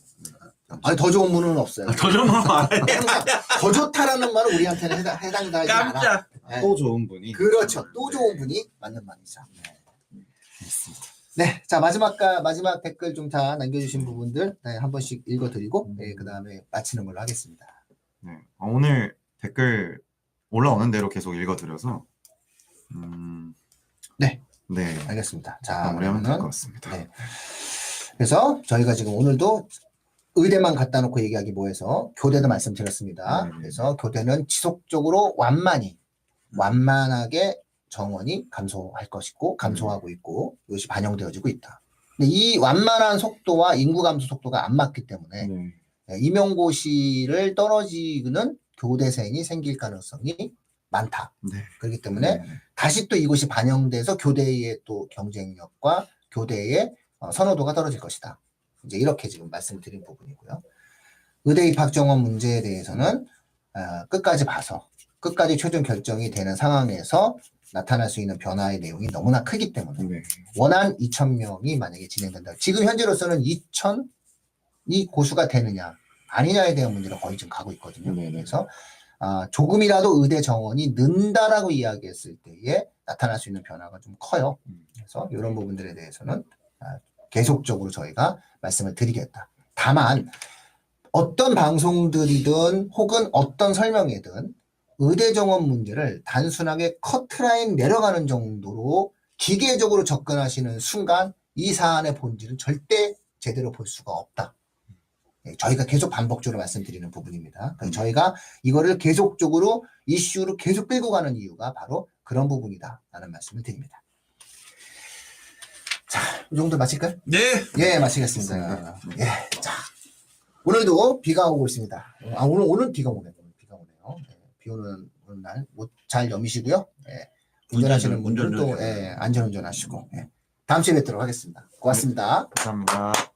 Speaker 1: 아니 더 좋은 분은 없어요.
Speaker 2: 더 좋은 건 안 해.
Speaker 1: 항상 더 좋다라는 말은 우리한테는 해당되지 않아.
Speaker 2: 깜짝.
Speaker 1: 네.
Speaker 4: 또 좋은 분이.
Speaker 1: 그렇죠. 또 좋은 분이 맞는 말이죠.
Speaker 4: 있습니다.
Speaker 1: 네, 자 마지막 댓글 좀 다 남겨주신 부분들 한 번씩 읽어드리고 그 다음에 마치는 걸로 하겠습니다.
Speaker 4: 네, 오늘 댓글 올라오는 대로 계속 읽어드려서
Speaker 1: 네, 알겠습니다. 자,
Speaker 4: 마무리하면 될 것 같습니다.
Speaker 1: 네. 그래서 저희가 지금 오늘도 의대만 갖다 놓고 얘기하기 뭐해서 교대도 말씀드렸습니다. 그래서 교대는 지속적으로 완만하게 정원이 감소할 것이고 감소하고 있고 이것이 반영되어지고 있다. 근데 이 완만한 속도와 인구 감소 속도가 안 맞기 때문에 임용고시를 떨어지는 교대생이 생길 가능성이 많다. 그렇기 때문에 다시 또 이것이 반영돼서 교대의 또 경쟁력과 교대의 선호도가 떨어질 것이다. 이제 이렇게 지금 말씀드린 부분이고요. 의대 입학 정원 문제에 대해서는 끝까지 봐서 끝까지 최종 결정이 되는 상황에서 나타날 수 있는 변화의 내용이 너무나 크기 때문에 원한 2,000명이 만약에 진행된다. 지금 현재로서는 2,000이 고수가 되느냐 아니냐에 대한 문제로 거의 지금 가고 있거든요. 그래서 조금이라도 의대 정원이 는다라고 이야기했을 때에 나타날 수 있는 변화가 좀 커요. 그래서 이런 부분들에 대해서는 계속적으로 저희가 말씀을 드리겠다. 다만 어떤 방송들이든 혹은 어떤 설명이든 의대 정원 문제를 단순하게 커트라인 내려가는 정도로 기계적으로 접근하시는 순간 이 사안의 본질은 절대 제대로 볼 수가 없다. 저희가 계속 반복적으로 말씀드리는 부분입니다. 저희가 이거를 계속적으로 이슈로 계속 끌고 가는 이유가 바로 그런 부분이다라는 말씀을 드립니다. 자, 이 정도 마칠까요?
Speaker 2: 네.
Speaker 1: 예, 마치겠습니다. 예, 자, 오늘도 비가 오고 있습니다. 오늘 비가 오네요. 비 오는 날 옷 잘 여미시고요. 운전하시는 분들 또 안전운전 하시고 다음 주에 뵙도록 하겠습니다. 고맙습니다.
Speaker 4: 감사합니다.